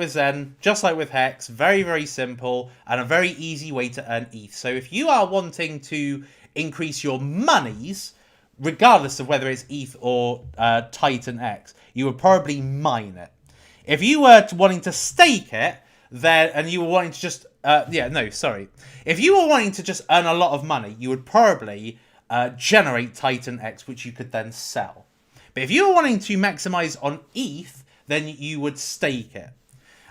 Zen, just like with Hex, very, very simple and a very easy way to earn ETH. So if you are wanting to increase your monies, regardless of whether it's ETH or Titan X, you would probably mine it. If you were wanting to stake it, then and you were wanting to just if you were wanting to just earn a lot of money, you would probably generate Titan X, which you could then sell. But if you were wanting to maximize on ETH, then you would stake it.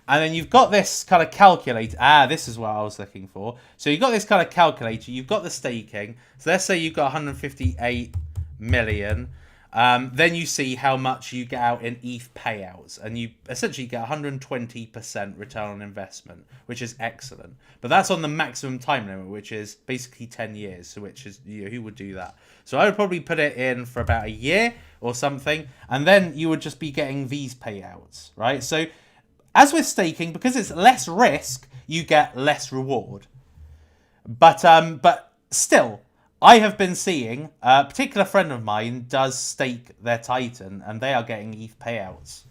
And then you've got this kind of calculator. This is what I was looking for. So you've got this kind of calculator. You've got the staking. So let's say you've got 158 million. Then you see how much you get out in ETH payouts. And you essentially get 120% return on investment, which is excellent. But that's on the maximum time limit, which is basically 10 years. So which is, who would do that? So I would probably put it in for about a year or something. And then you would just be getting these payouts, right? So as with staking, because it's less risk, you get less reward. But still, I have been seeing a particular friend of mine does stake their Titan, and they are getting ETH payouts,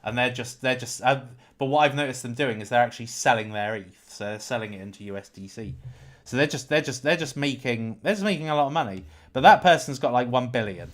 and they're just. But what I've noticed them doing is they're actually selling their ETH, so they're selling it into USDC. So they're just making a lot of money. But that person's got like 1 billion.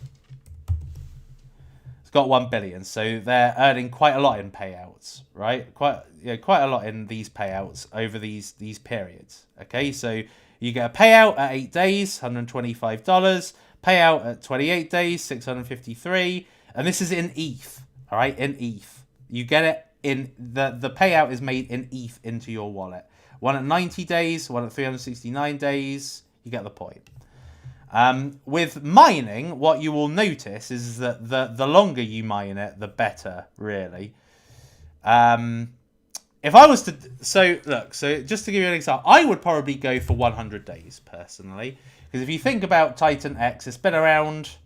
Got 1 billion, so they're earning quite a lot in payouts, right? Quite a lot in these payouts over these periods. Okay, so you get a payout at 8 days, $125. Payout at 28 days, $653, and this is in ETH. All right, in ETH, you get it in the payout is made in ETH into your wallet. One at 90 days, one at 369 days. You get the point. With mining, what you will notice is that the longer you mine it, the better, really. If I was to... So just to give you an example, I would probably go for 100 days, personally. Because if you think about Titan X, it's been around...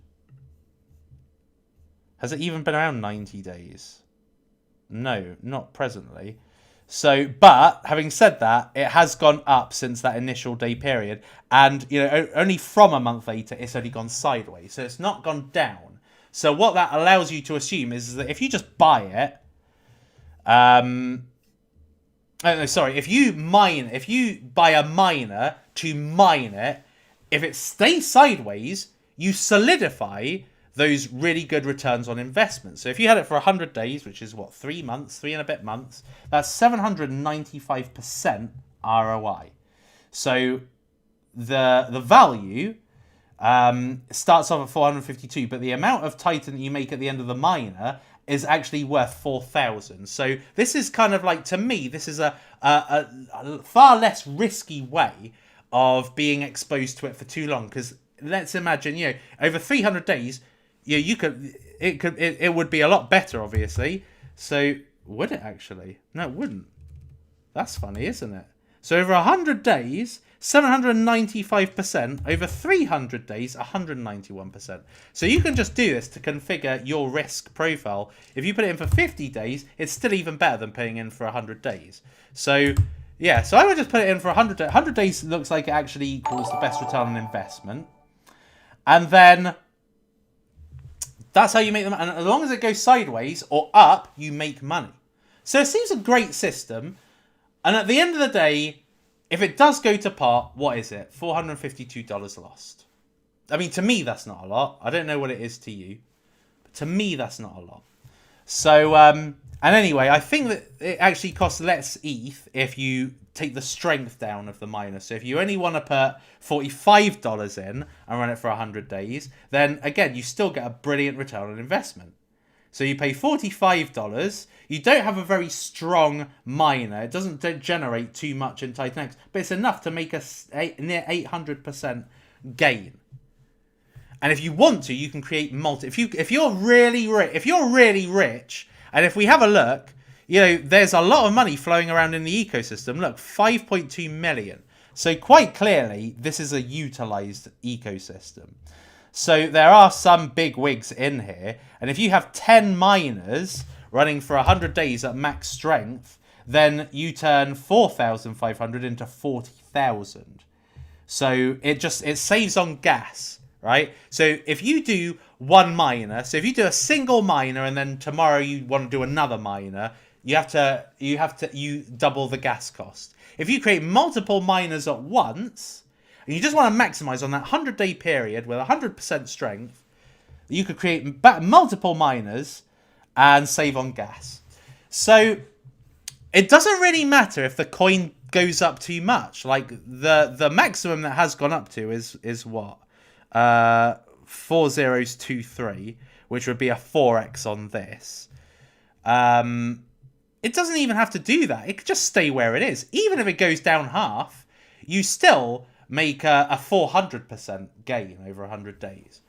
Has it even been around 90 days? No, not presently. So, but having said that, it has gone up since that initial day period, and only from a month later, it's only gone sideways. So it's not gone down. So what that allows you to assume is that if you just buy it, if you buy a miner to mine it, if it stays sideways, you solidify those really good returns on investment. So if you had it for 100 days, which is what, 3 months, 3 and a bit months, that's 795% ROI. So the value starts off at 452, but the amount of Titan that you make at the end of the miner is actually worth 4,000. So this is kind of like, to me, this is a far less risky way of being exposed to it for too long. Because let's imagine, over 300 days, it would be a lot better, obviously. So would it actually? No, it wouldn't. That's funny, isn't it? So over 100 days, 795%. Over 300 days, 191%. So you can just do this to configure your risk profile. If you put it in for 50 days, it's still even better than putting in for 100 days. So, yeah, so I would just put it in for 100 days. 100 days looks like it actually equals the best return on investment. And then that's how you make them. And as long as it goes sideways or up, you make money. So it seems a great system. And at the end of the day, if it does go to pot, what is it? $452 lost. I mean, to me, that's not a lot. I don't know what it is to you. But to me, that's not a lot. So, and anyway, I think that it actually costs less ETH if you take the strength down of the miner. So if you only want to put $45 in and run it for 100 days, then again, you still get a brilliant return on investment. So you pay $45. You don't have a very strong miner. It doesn't generate too much in Titan X, but it's enough to make a near 800% gain. And if you want to, you can create if you're really rich, and if we have a look, there's a lot of money flowing around in the ecosystem. Look, 5.2 million. So quite clearly, this is a utilized ecosystem. So there are some big wigs in here. And if you have 10 miners running for 100 days at max strength, then you turn 4,500 into 40,000. So it saves on gas, right? So if you do one miner, so if you do a single miner and then tomorrow you want to do another miner, you double the gas cost. If you create multiple miners at once, and you just want to maximize on that 100-day period with 100% strength, you could create multiple miners and save on gas. So it doesn't really matter if the coin goes up too much. Like the maximum that has gone up to is what? 4023, which would be a 4x on this. It doesn't even have to do that. It could just stay where it is. Even if it goes down half, you still make a 400% gain over 100 days.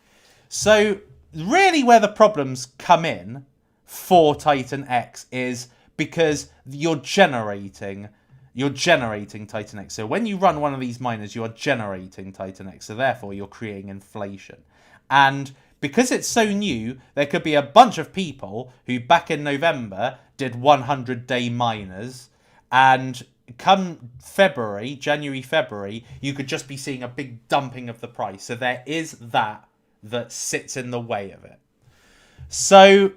So really where the problems come in for Titan X is because you're generating Titan X. So when you run one of these miners, you are generating Titan X. So therefore you're creating inflation. And because it's so new, there could be a bunch of people who back in November did 100-day miners, and come January, February, you could just be seeing a big dumping of the price. So there is that sits in the way of it. So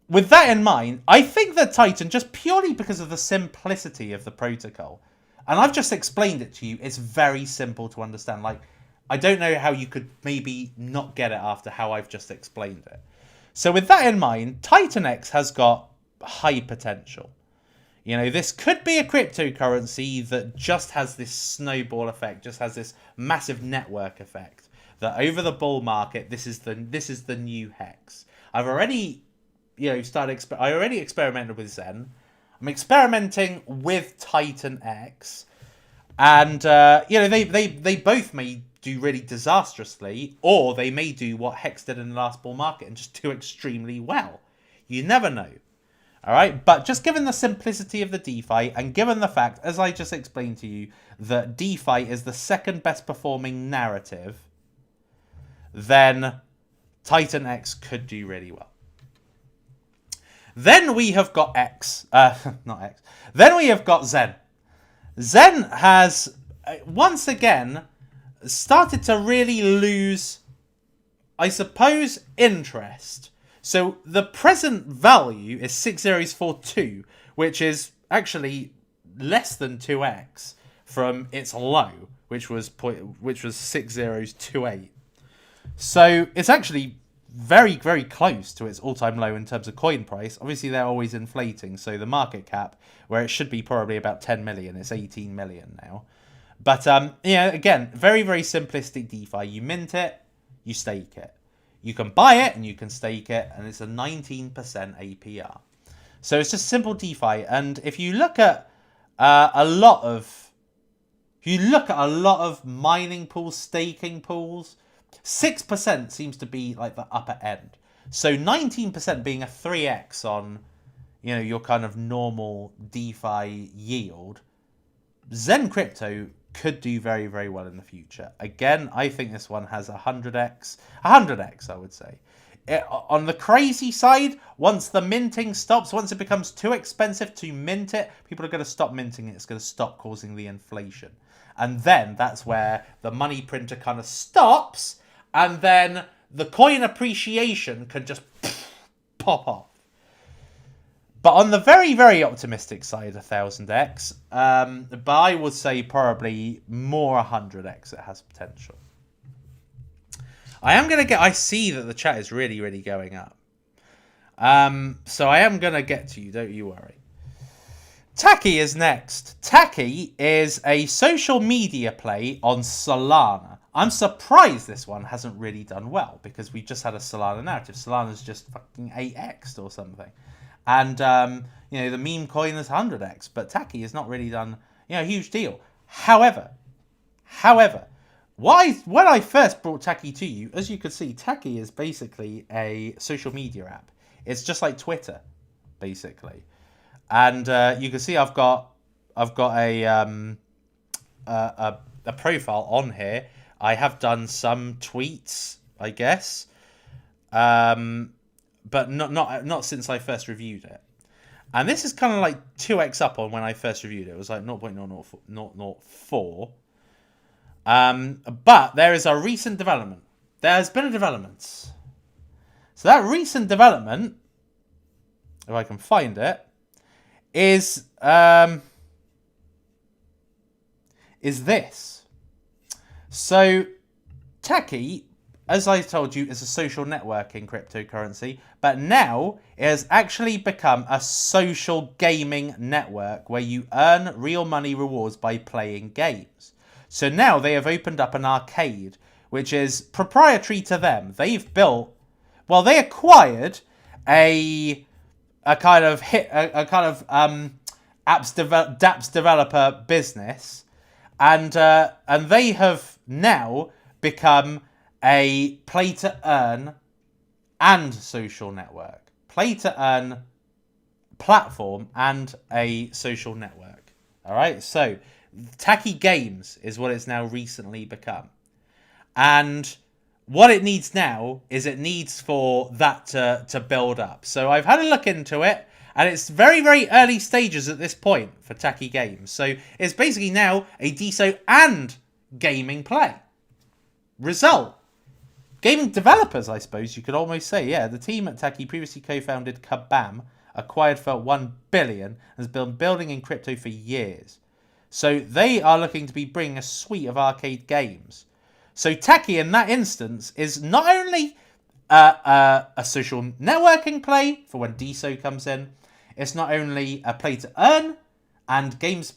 with that in mind, I think that Titan, just purely because of the simplicity of the protocol, and I've just explained it to you, it's very simple to understand. Like, I don't know how you could maybe not get it after how I've just explained it. So with that in mind, Titan X has got high potential. This could be a cryptocurrency that just has this snowball effect, just has this massive network effect. That over the bull market, this is the new hex. I've already, I already experimented with Zen. I'm experimenting with Titan X, and they both may do really disastrously, or they may do what Hex did in the last bull market and just do extremely well. You never know. All right, but just given the simplicity of the DeFi, and given the fact, as I just explained to you, that DeFi is the second best performing narrative, then Titan X could do really well. Then we have got Then we have got Zen. Zen has once again started to really lose, I suppose, interest. So the present value is 6042, which is actually less than 2x from its low, which was 6028. So it's actually very, very close to its all-time low in terms of coin price. Obviously, they're always inflating, so the market cap, where it should be probably about 10 million, it's 18 million now. But, again, very, very simplistic DeFi. You mint it, you stake it. You can buy it and you can stake it, and it's a 19% APR. So it's just simple DeFi. And if you look at a lot of mining pools, staking pools, 6% seems to be like the upper end. So 19% being a 3x on, your kind of normal DeFi yield, Zen Crypto could do very, very well in the future. Again, I think this one has 100x, I would say. On the crazy side, once the minting stops, once it becomes too expensive to mint it, people are going to stop minting it. It's going to stop causing the inflation. And then that's where the money printer kind of stops, and then the coin appreciation can just pop off. But on the very, very optimistic side, 1000x, but I would say probably more 100x it has potential. I see that the chat is really, really going up. So I am going to get to you, don't you worry. Taki is next. Taki is a social media play on Solana. I'm surprised this one hasn't really done well, because we just had a Solana narrative. Solana's just fucking 8x'd or something. And, the meme coin is 100x, but Taki has not really done, a huge deal. However, when I first brought Taki to you, as you can see, Taki is basically a social media app. It's just like Twitter, basically. And you can see I've got a profile on here. I have done some tweets, I guess. But not since I first reviewed it. And this is kind of like 2x up on when I first reviewed it. It was like 0.004. But there is a recent development. There's been a development. So that recent development, if I can find it, is this. So Taki, as I told you, is a social networking cryptocurrency, but now it has actually become a social gaming network where you earn real money rewards by playing games. So now they have opened up an arcade, which is proprietary to them. They acquired a kind of dApps developer business, and they have now become a play-to-earn and social network. Play-to-earn platform and a social network. All right, so Taki Games is what it's now recently become. And what it needs now is it needs for that to build up. So I've had a look into it, and it's very, very early stages at this point for Taki Games. So it's basically now a DeSo and gaming play. Result. Gaming developers, I suppose you could almost say. Yeah, the team at Taki previously co-founded Kabam, acquired for $1 billion, and has been building in crypto for years. So they are looking to be bringing a suite of arcade games. So Taki, in that instance, is not only a social networking play for when DeSo comes in, it's not only a play to earn and games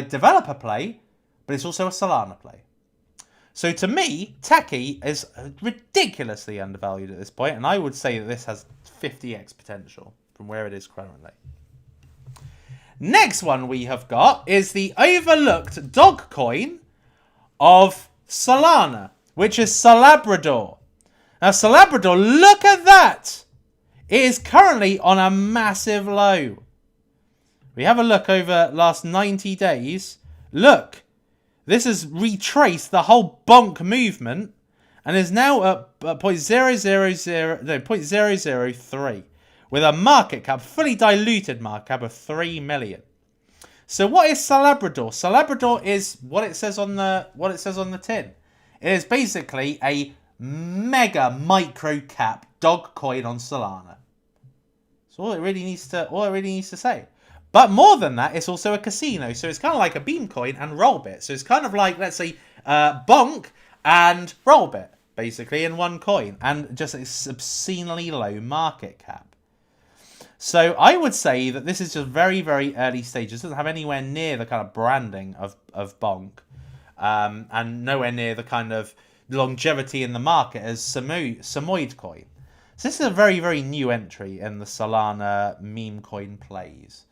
developer play, but it's also a Solana play. So to me, Taki is ridiculously undervalued at this point, and I would say that this has 50x potential from where it is currently. Next one we have got is the overlooked dog coin of Solana, which is Solabrador. Now, Solabrador, look at that! It is currently on a massive low. We have a look over last 90 days. Look, this has retraced the whole bonk movement and is now at 0.003 with a market cap, fully diluted market cap of 3 million. So what is Solabrador? Solabrador is what it says on the tin. It is basically a mega micro cap dog coin on Solana. That's all it really needs to say. But more than that, it's also a casino. So it's kind of like a beam coin and Rollbit. So it's kind of like, let's say, Bonk and Rollbit, basically, in one coin. And just a obscenely low market cap. So I would say that this is just very, very early stages. It doesn't have anywhere near the kind of branding of Bonk. and nowhere near the kind of longevity in the market as Samoyed coin. So this is a very, very new entry in the Solana meme coin plays.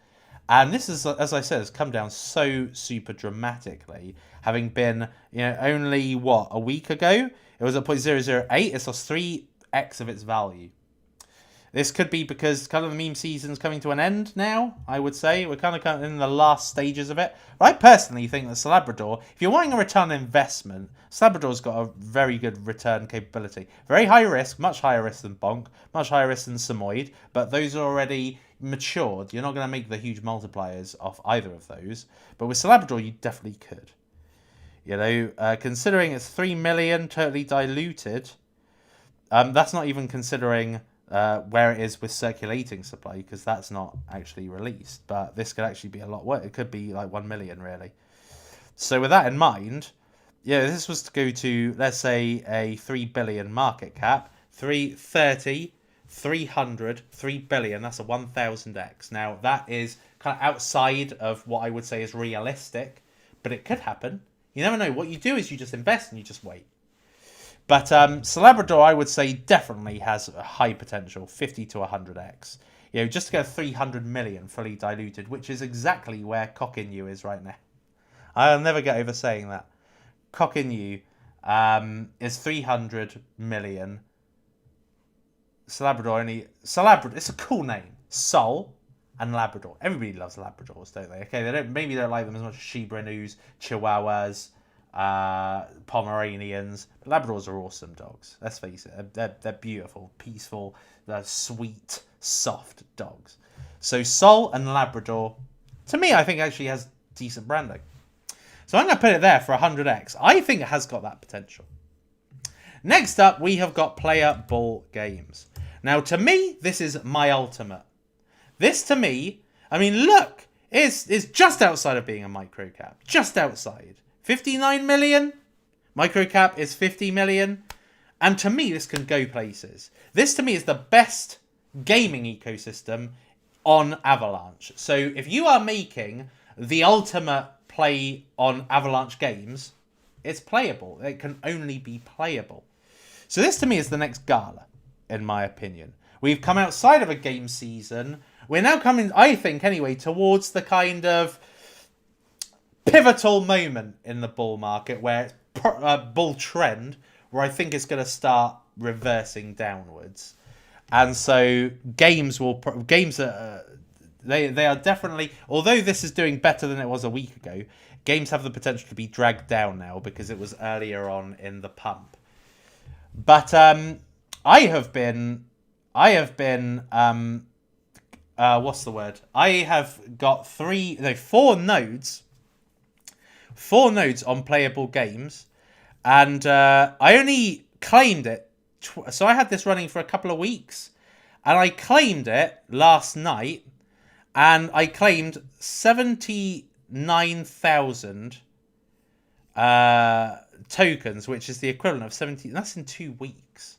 And this is, as I said, has come down so super dramatically, having been, only, a week ago? It was at 0.008. It's lost 3x of its value. This could be because kind of the meme season's coming to an end now, I would say. We're kind of in the last stages of it. But I personally think that Celebrador, if you're wanting a return on investment, Celebrador's got a very good return capability. Very high risk, much higher risk than Bonk, much higher risk than Samoyed, but those are already matured. You're not going to make the huge multipliers off either of those. But with Celebrador, you definitely could. Considering it's 3 million totally diluted, that's not even considering where it is with circulating supply, because that's not actually released. But this could actually be a lot worse. It could be like 1 million, really. So with that in mind, this was to go to, let's say, a 3 billion market cap. 330, 300, 3 billion. That's a 1000x. Now, that is kind of outside of what I would say is realistic, but it could happen. You never know. What you do is you just invest and you just wait. But Celebrador, I would say, definitely has a high potential, 50 to 100x. Just to go 300 million fully diluted, which is exactly where Cock-in-You is right now. I'll never get over saying that. Cock-in-You is 300 million. Celebrador, it's a cool name. Sol and Labrador. Everybody loves Labradors, don't they? Okay, maybe they don't like them as much as Shiba Inus, Chihuahuas, Pomeranians. But Labradors are awesome dogs. Let's face it. They're beautiful, peaceful, they're sweet, soft dogs. So Sol and Labrador, to me, I think actually has decent branding. So I'm going to put it there for 100x. I think it has got that potential. Next up, we have got Player Ball Games. Now, to me, this is my ultimate. This, to me, I mean, look, is just outside of being a microcap. Just outside. 59 million. Microcap is 50 million. And to me, this can go places. This, to me, is the best gaming ecosystem on Avalanche. So if you are making the ultimate play on Avalanche games, it's playable. It can only be playable. So this, to me, is the next Gala, in my opinion. We've come outside of a game season. We're now coming, I think, anyway, towards the kind of pivotal moment in the bull market where it's bull trend, where I think it's going to start reversing downwards. And so games are they are definitely, although this is doing better than it was a week ago, games have the potential to be dragged down now because it was earlier on in the pump. But I have been what's the word? I have got 4 nodes on playable games, and I only claimed it. So I had this running for a couple of weeks, and I claimed it last night, and I claimed 79,000 tokens, which is the equivalent of 70. That's in 2 weeks.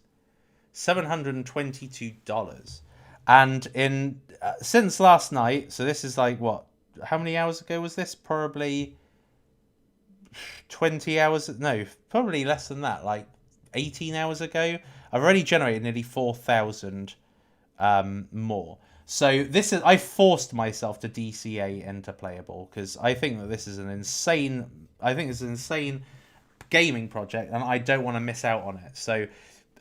$722. And in since last night, so this is like what? How many hours ago was this? Probably 20 hours. No, probably less than that. Like 18 hours ago. I've already generated nearly 4,000 more. So this is, I forced myself to DCA into playable because I think that this is an insane. I think it's an insane gaming project, and I don't want to miss out on it. So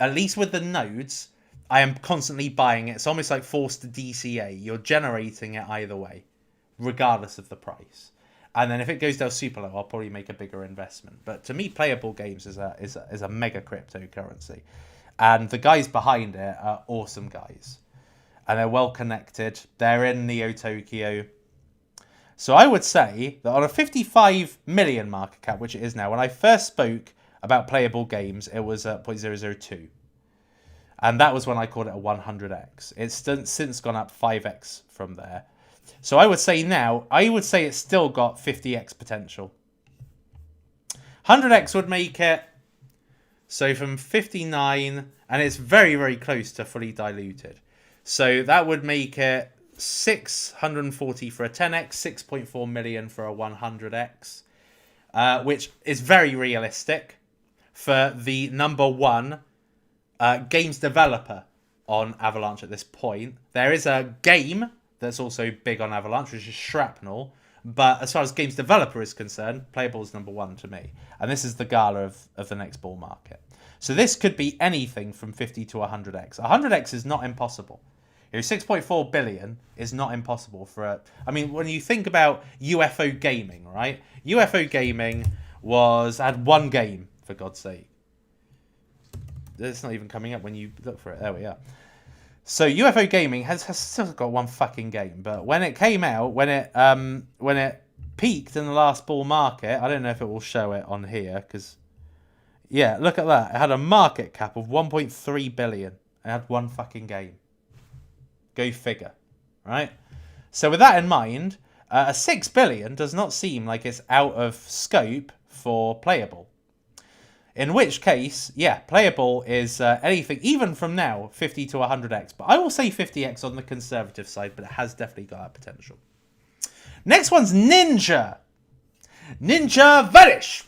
at least with the nodes, I am constantly buying it. It's almost like forced to DCA. You're generating it either way, regardless of the price. And then if it goes down super low, I'll probably make a bigger investment. But to me, playable games is a mega cryptocurrency. And the guys behind it are awesome guys. And they're well connected. They're in Neo Tokyo. So I would say that on a 55 million market cap, which it is now, when I first spoke about playable games, it was at 0.002. And that was when I called it a 100x. It's since gone up 5x from there. So I would say now, it's still got 50x potential. 100x would make it, so from 59, and it's very, very close to fully diluted. So that would make it 640 for a 10x, 6.4 million for a 100x. which is very realistic for the number one games developer on Avalanche at this point. There is a game that's also big on Avalanche, which is Shrapnel. But as far as games developer is concerned, Playable is number one to me. And this is the gala of the next bull market. So this could be anything from 50 to 100x. 100x is not impossible. 6.4 billion is not impossible for a... I mean, when you think about UFO gaming, right? UFO gaming had one game, for God's sake. It's not even coming up when you look for it. There we are. So UFO gaming has still got one fucking game, but when it came out, when it peaked in the last bull market, I don't know if it will show it on here, because yeah, look at that. It had a market cap of 1.3 billion. It had one fucking game. Go figure, right? So with that in mind, a 6 billion does not seem like it's out of scope for Playable. In which case, yeah, Playable is anything, even from now, 50 to 100x. But I will say 50x on the conservative side, but it has definitely got that potential. Next one's Ninja. Ninja Vanish.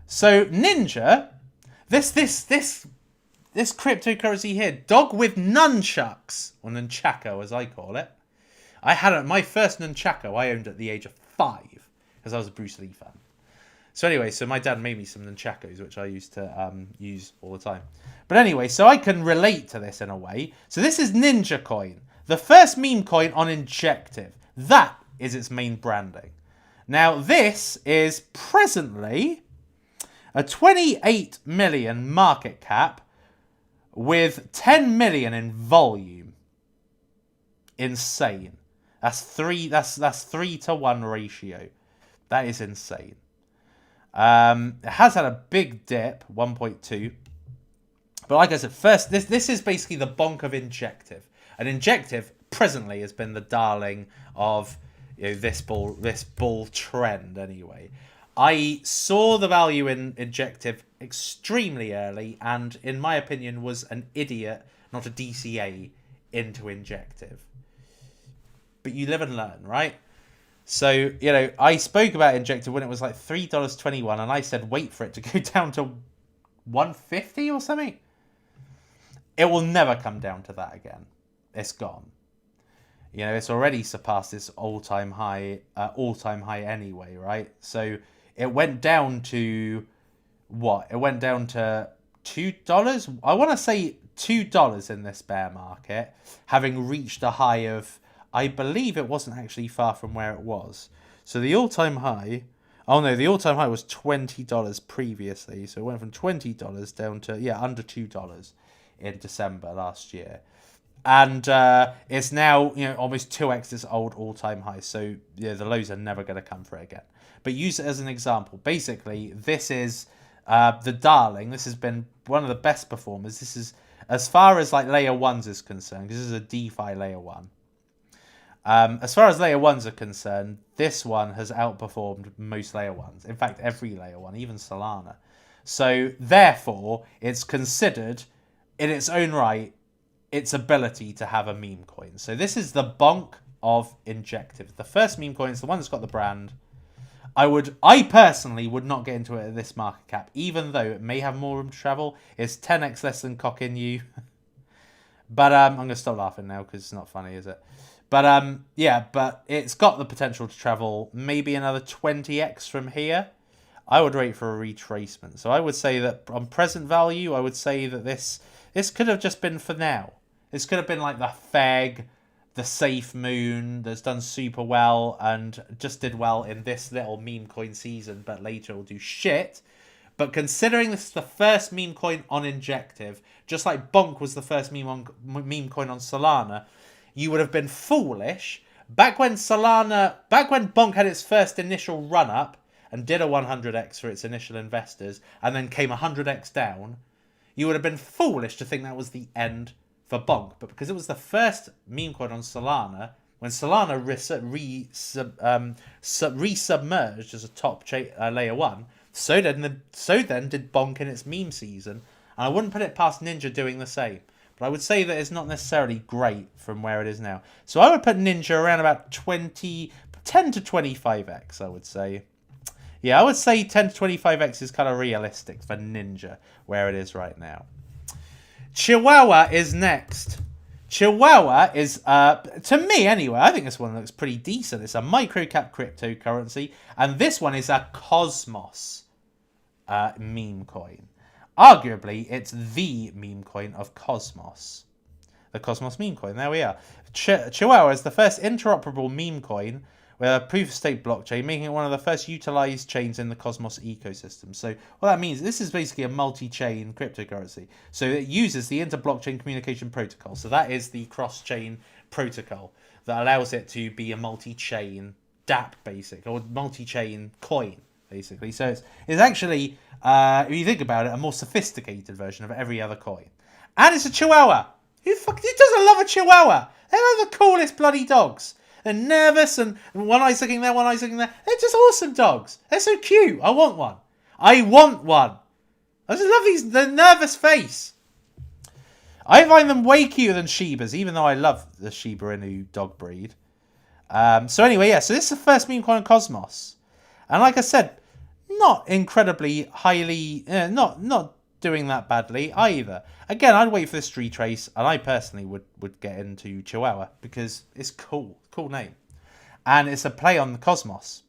So Ninja, this cryptocurrency here, dog with nunchucks, or nunchako as I call it. I had my first nunchako I owned at the age of 5 because I was a Bruce Lee fan. So anyway, so my dad made me some nunchakos, which I used to use all the time. But anyway, so I can relate to this in a way. So this is Ninja Coin, the first meme coin on Injective. That is its main branding. Now this is presently a 28 million market cap with 10 million in volume. Insane. That's 3 to 1 ratio. That is insane. It has had a big dip, 1.2. But like I said, first, this is basically the bonk of Injective. And Injective presently has been the darling of this bull trend anyway. I saw the value in Injective extremely early and, in my opinion, was an idiot, not a DCA, into Injective. But you live and learn, right? So, I spoke about Injective when it was like $3.21, and I said wait for it to go down to $1.50 or something. It will never come down to that again. It's gone. It's already surpassed its all-time high anyway, right? So it went down to what? It went down to $2. I want to say $2 in this bear market, having reached a high of, I believe it wasn't actually far from where it was. So the all-time high... Oh no, the all-time high was $20 previously. So it went from $20 down to, under $2 in December last year. And it's now, almost 2x its old all-time high. So, the lows are never going to come for it again. But use it as an example. Basically, this is the darling. This has been one of the best performers. This is, as far as like layer 1s is concerned, because this is a DeFi layer 1. As far as layer 1s are concerned, this one has outperformed most layer 1s. In fact, every layer 1, even Solana. So, therefore, it's considered, in its own right, its ability to have a meme coin. So, this is the bonk of Injective. The first meme coin is the one that's got the brand. I personally would not get into it at this market cap, even though it may have more room to travel. It's 10x less than Cock in You. But I'm going to stop laughing now because it's not funny, is it? But but it's got the potential to travel maybe another 20x from here. I would rate for a retracement. So I would say that on present value, I would say that this could have just been for now. This could have been like the FEG, the Safe Moon that's done super well and just did well in this little meme coin season, but later will do shit. But considering this is the first meme coin on Injective, just like Bonk was the first meme coin on Solana, you would have been foolish. Back when Bonk had its first initial run-up and did a 100x for its initial investors and then came 100x down, you would have been foolish to think that was the end for Bonk. But because it was the first meme coin on Solana, when Solana resubmerged as a top layer 1, so then did Bonk in its meme season. And I wouldn't put it past Ninja doing the same. But I would say that it's not necessarily great from where it is now. So I would put Ninja around about 10 to 25x, I would say. Yeah, I would say 10 to 25x is kind of realistic for Ninja, where it is right now. Chihuahua is next. Chihuahua is, to me anyway, I think this one looks pretty decent. It's a microcap cryptocurrency, and this one is a Cosmos meme coin. Arguably, it's the meme coin of Cosmos. The Cosmos meme coin, there we are. Chihuahua is the first interoperable meme coin with a proof-of-stake blockchain, making it one of the first utilized chains in the Cosmos ecosystem. So what that means, this is basically a multi-chain cryptocurrency. So it uses the inter-blockchain communication protocol. So that is the cross-chain protocol that allows it to be a multi-chain DApp, basically, or multi-chain coin, basically. So it's actually, if you think about it, a more sophisticated version of every other coin. And it's a Chihuahua. Who doesn't love a Chihuahua? They're like the coolest bloody dogs. They're nervous and one eye's looking there, one eye's looking there. They're just awesome dogs. They're so cute. I want one. I want one. I just love the nervous face. I find them way cuter than Shibas, even though I love the Shiba Inu dog breed. So anyway, yeah. So this is the first meme coin on Cosmos, and like I said, not incredibly highly, not doing that badly either. Again, I'd wait for this retrace, and I personally would get into Chihuahua because it's cool name, and it's a play on the Cosmos.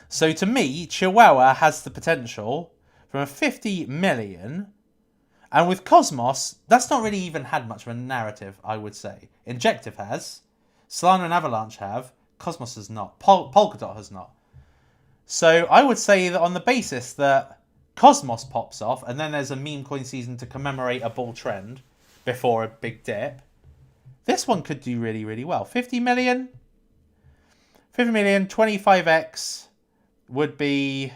So to me, Chihuahua has the potential from a 50 million, and with Cosmos, that's not really even had much of a narrative, I would say. Injective has, Solana and Avalanche have, Cosmos has not, Polkadot has not. So I would say that on the basis that Cosmos pops off, and then there's a meme coin season to commemorate a bull trend before a big dip, this one could do really, really well. 50 million, 25x would be...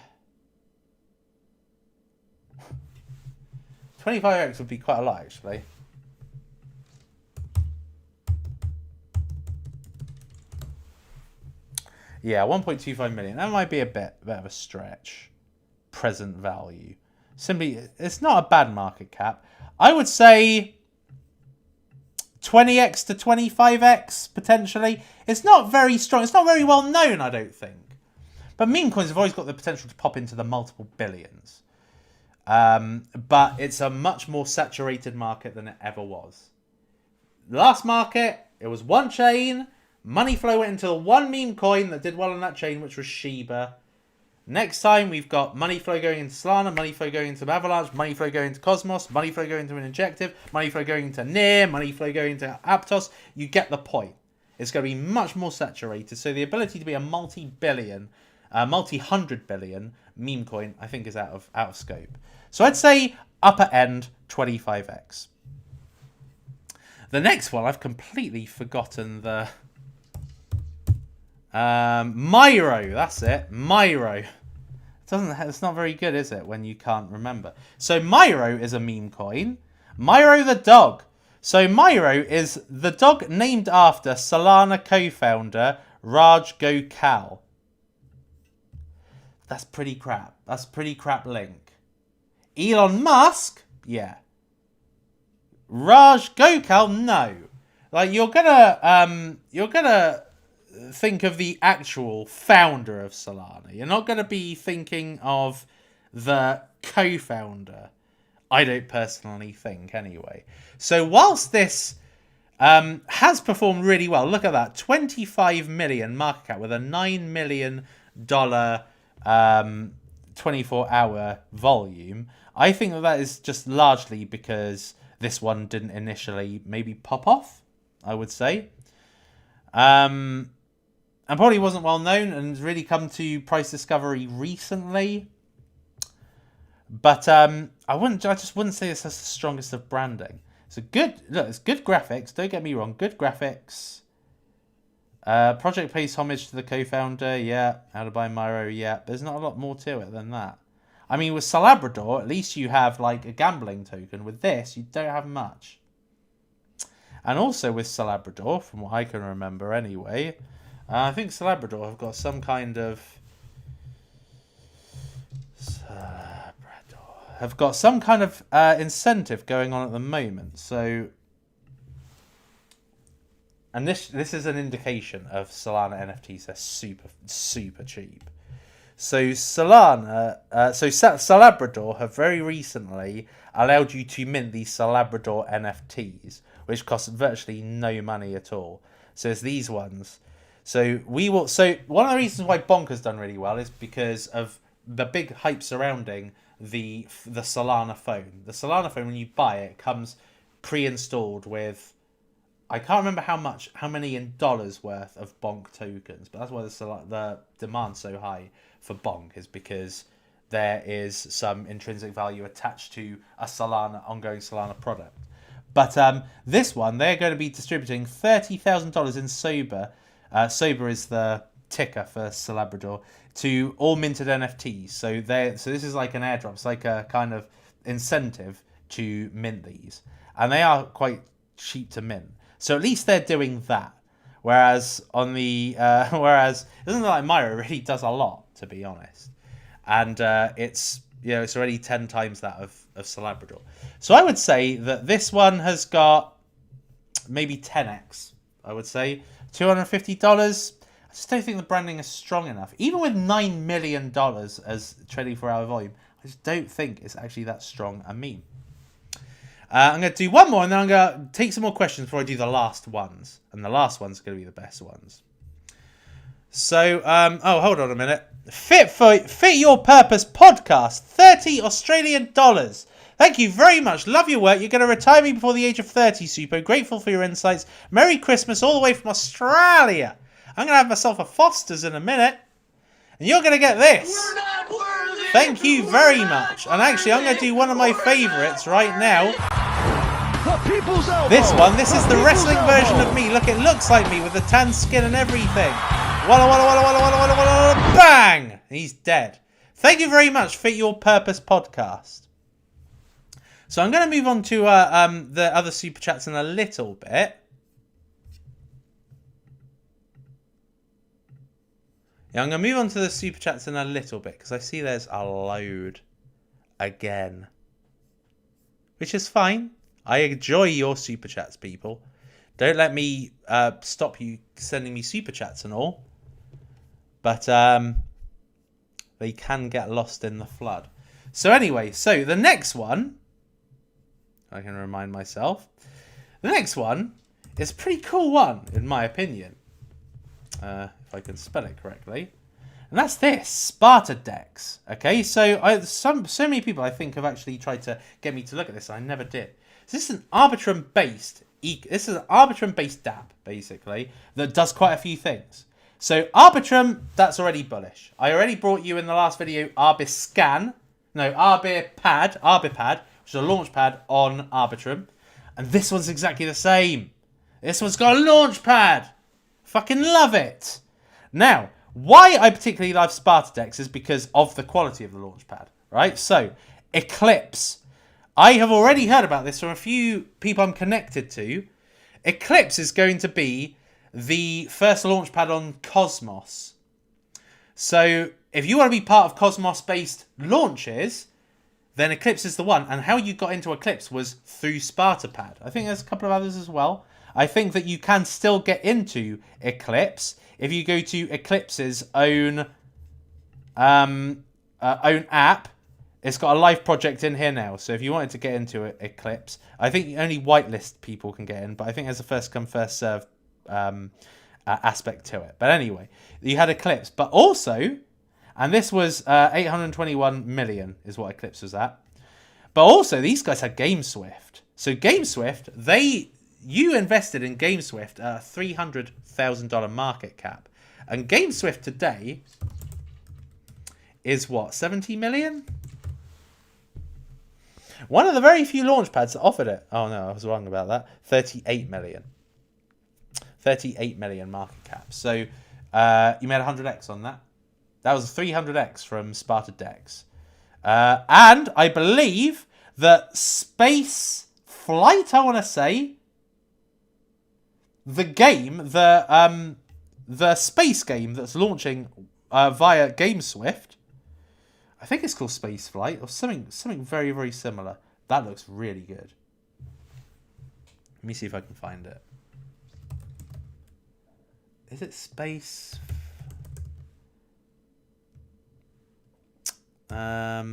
25x would be quite a lot, actually. Yeah, 1.25 million. That might be a bit of a stretch. Present value. Simply, it's not a bad market cap. I would say 20x to 25x, potentially. It's not very strong. It's not very well known, I don't think. But meme coins have always got the potential to pop into the multiple billions. But it's a much more saturated market than it ever was. Last market, it was one chain. Money flow went into one meme coin that did well on that chain, which was Shiba. Next time, we've got money flow going into Solana, money flow going into Avalanche, money flow going into Cosmos, money flow going into an Injective, money flow going into NEAR, money flow going into Aptos. You get the point. It's going to be much more saturated. So the ability to be a multi-billion, multi-hundred billion meme coin, I think, is out of scope. So I'd say upper end 25x. The next one, I've completely forgotten the... Myro, that's it. Myro. It's not very good, is it, when you can't remember? So Myro is a meme coin. Myro the dog. So Myro is the dog named after Solana co-founder Raj Gokal. That's pretty crap. That's pretty crap link. Elon Musk? Yeah. Raj Gokal? No. Like, you're gonna think of the actual founder of Solana. You're not going to be thinking of the co-founder. I don't personally think, anyway. So whilst this has performed really well, look at that, 25 million market cap with a $9 million 24-hour volume. I think that is just largely because this one didn't initially maybe pop off, I would say. And probably wasn't well known and really come to price discovery recently. But I just wouldn't say this has the strongest of branding. It's it's good graphics, don't get me wrong, good graphics. Project pays homage to the co-founder, yeah. How to buy Myro, yeah. There's not a lot more to it than that. I mean, with Solabrador, at least you have like a gambling token. With this, you don't have much. And also with Solabrador, from what I can remember anyway, I think Solabrador have got some kind of... incentive going on at the moment. So... And this is an indication of Solana NFTs. They're super, super cheap. So Solana, Salabrador have very recently allowed you to mint these Salabrador NFTs, which cost virtually no money at all. So it's these ones. So one of the reasons why Bonk has done really well is because of the big hype surrounding the Solana phone. The Solana phone, when you buy it, comes pre-installed with, I can't remember how many in dollars worth of Bonk tokens, but that's why the demand's so high for Bonk, is because there is some intrinsic value attached to a ongoing Solana product. But this one, they're going to be distributing $30,000 in Sober. Sober is the ticker for Salabrador, to all minted NFTs. So this is like an airdrop. It's like a kind of incentive to mint these, and they are quite cheap to mint. So at least they're doing that. Whereas on the whereas it doesn't look like Myra really does a lot, to be honest, and it's already 10 times that of Salabrador. So I would say that this one has got maybe 10x. I would say $250. I just don't think the branding is strong enough. Even with $9 million as 24-hour volume, I just don't think it's actually that strong a meme. I'm going to do one more, and then I'm going to take some more questions before I do the last ones. And the last one's going to be the best ones. So, hold on a minute. Fit Your Purpose podcast, 30 Australian dollars. Thank you very much. Love your work. You're going to retire me before the age of 30, Suppo. Grateful for your insights. Merry Christmas all the way from Australia. I'm going to have myself a Foster's in a minute. And you're going to get this. Thank you very much. And actually, I'm going to do one of my favourites right now. This one. This is the wrestling version of me. Look, it looks like me with the tan skin and everything. Walla, walla, walla, walla, walla, walla, walla, bang! He's dead. Thank you very much, Fit Your Purpose podcast. So I'm going to move on to the other super chats in a little bit. Yeah, I'm going to move on to the super chats in a little bit because I see there's a load again, which is fine. I enjoy your super chats, people. Don't let me stop you sending me super chats and all. But they can get lost in the flood. So anyway, so the next one, I can remind myself. The next one is a pretty cool one, in my opinion. If I can spell it correctly. And that's this, Sparta Dex. Okay, so so many people I think have actually tried to get me to look at this, and I never did. So this is an Arbitrum-based dApp, basically, that does quite a few things. So Arbitrum, that's already bullish. I already brought you in the last video Arbipad, which is a launch pad on Arbitrum. And this one's exactly the same. This one's got a launch pad. Fucking love it. Now, why I particularly love Sparta Dex is because of the quality of the launch pad, right? So, Eclipse. I have already heard about this from a few people I'm connected to. Eclipse is going to be the first launch pad on Cosmos. So, if you want to be part of Cosmos-based launches, then Eclipse is the one. And how you got into Eclipse was through SpartaPad. I think there's a couple of others as well. I think that you can still get into Eclipse if you go to Eclipse's own app. It's got a live project in here now. So if you wanted to get into Eclipse, I think only whitelist people can get in. But I think there's a first come, first serve aspect to it. But anyway, you had Eclipse. But also, and this was 821 million is what Eclipse was at. But also, these guys had GameSwift. So GameSwift, you invested in GameSwift at a $300,000 market cap. And GameSwift today is what, 70 million? One of the very few launch pads that offered it. Oh no, I was wrong about that. 38 million. 38 million market cap. So you made 100x on that. That was 300x from Sparta Dex. And I believe that Space Flight, I want to say, the space game that's launching via GameSwift, I think it's called Space Flight or something very, very similar. That looks really good. Let me see if I can find it. Is it Space? Let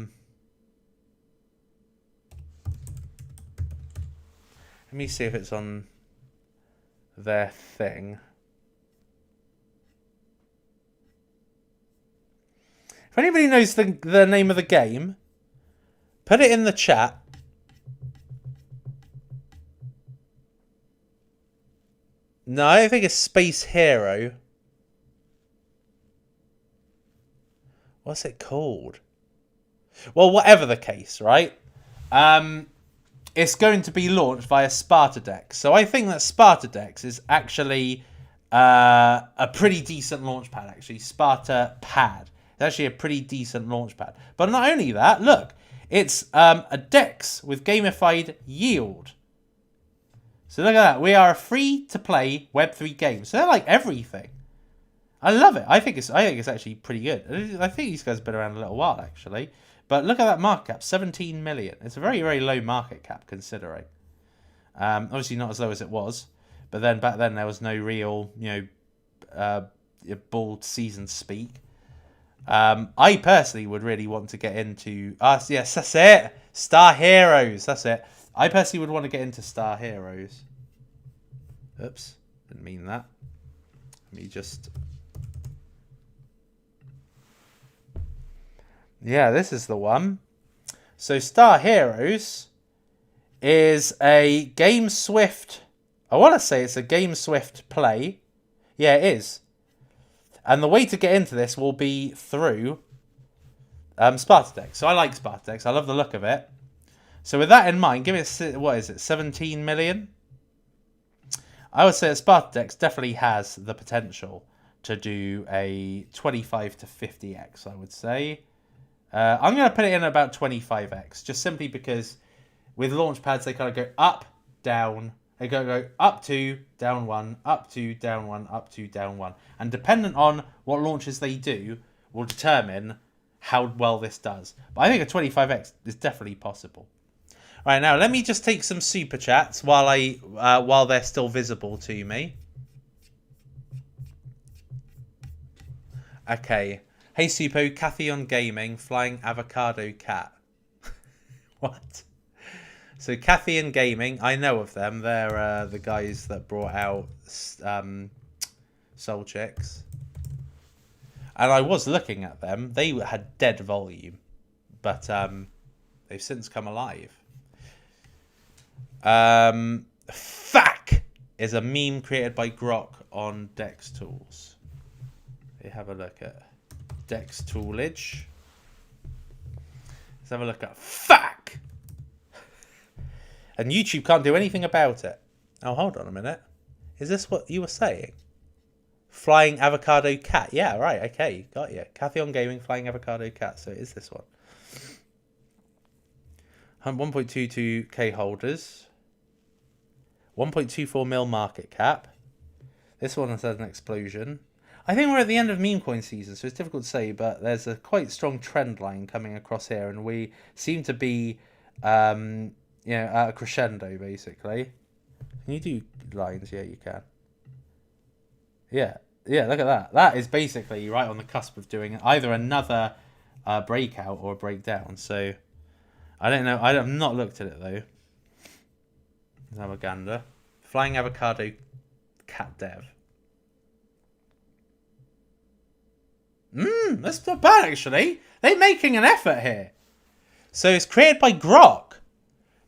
me see if it's on their thing. If anybody knows the name of the game, put it in the chat. No, I don't think it's Space Hero. What's it called? Well, whatever the case, right? It's going to be launched via SpartaDex. So I think that SpartaDex is actually a pretty decent launchpad, actually. SpartaPad. It's actually a pretty decent launchpad. But not only that, look. It's a DEX with gamified yield. So look at that. We are a free-to-play Web3 game. So they're like everything. I love it. I think it's actually pretty good. I think these guys have been around a little while, actually. But look at that market cap, 17 million. It's a very, very low market cap, considering. Obviously not as low as it was. But then back then, there was no real, bull season speak. I personally would really want to get into... yes, that's it. Star Heroes. That's it. I personally would want to get into Star Heroes. Oops. Didn't mean that. Let me just... Yeah, this is the one. So Star Heroes is a GameSwift... I want to say it's a GameSwift play. Yeah, it is. And the way to get into this will be through SpartaDex. So I like SpartaDex. I love the look of it. So with that in mind, give it, what is it, 17 million? I would say that SpartaDex definitely has the potential to do a 25 to 50x, I would say. I'm going to put it in about 25x, just simply because with launch pads, they kind of go up, down. They go up 2, down 1, up 2, down 1, up 2, down 1. And dependent on what launches they do will determine how well this does. But I think a 25x is definitely possible. All right, now let me just take some super chats while they're still visible to me. Okay. Hey Suppo, Cathy on Gaming, Flying Avocado Cat. What? So Cathy and Gaming, I know of them. They're the guys that brought out Soul Chicks. And I was looking at them. They had dead volume. But they've since come alive. Fack is a meme created by Grok on Dex Tools. You have a look at Dex Toolage. Let's have a look at Fack. And YouTube can't do anything about it. Oh, hold on a minute. Is this what you were saying? Flying Avocado Cat. Yeah, right. Okay, got you. Cathy on Gaming, Flying Avocado Cat. So it is this one. 1.22k holders. 1.24 mil market cap. This one has had an explosion. I think we're at the end of meme coin season, so it's difficult to say, but there's a quite strong trend line coming across here, and we seem to be, at a crescendo, basically. Can you do lines? Yeah, you can. Yeah, look at that. That is basically right on the cusp of doing either another breakout or a breakdown, so I don't know. I have not looked at it, though. Let's have a gander. Flying Avocado Cat Dev. That's not bad, actually. They're making an effort here. So it's created by Grok.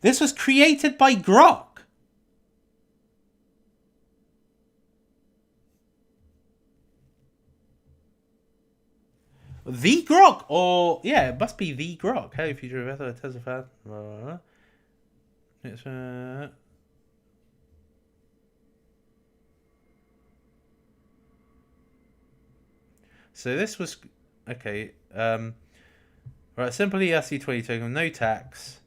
This was created by Grok. The Grok, or yeah, it must be the Grok. Hey, future investor, Tesla fan. It's so this was okay. Right, simply ERC20 token, no tax.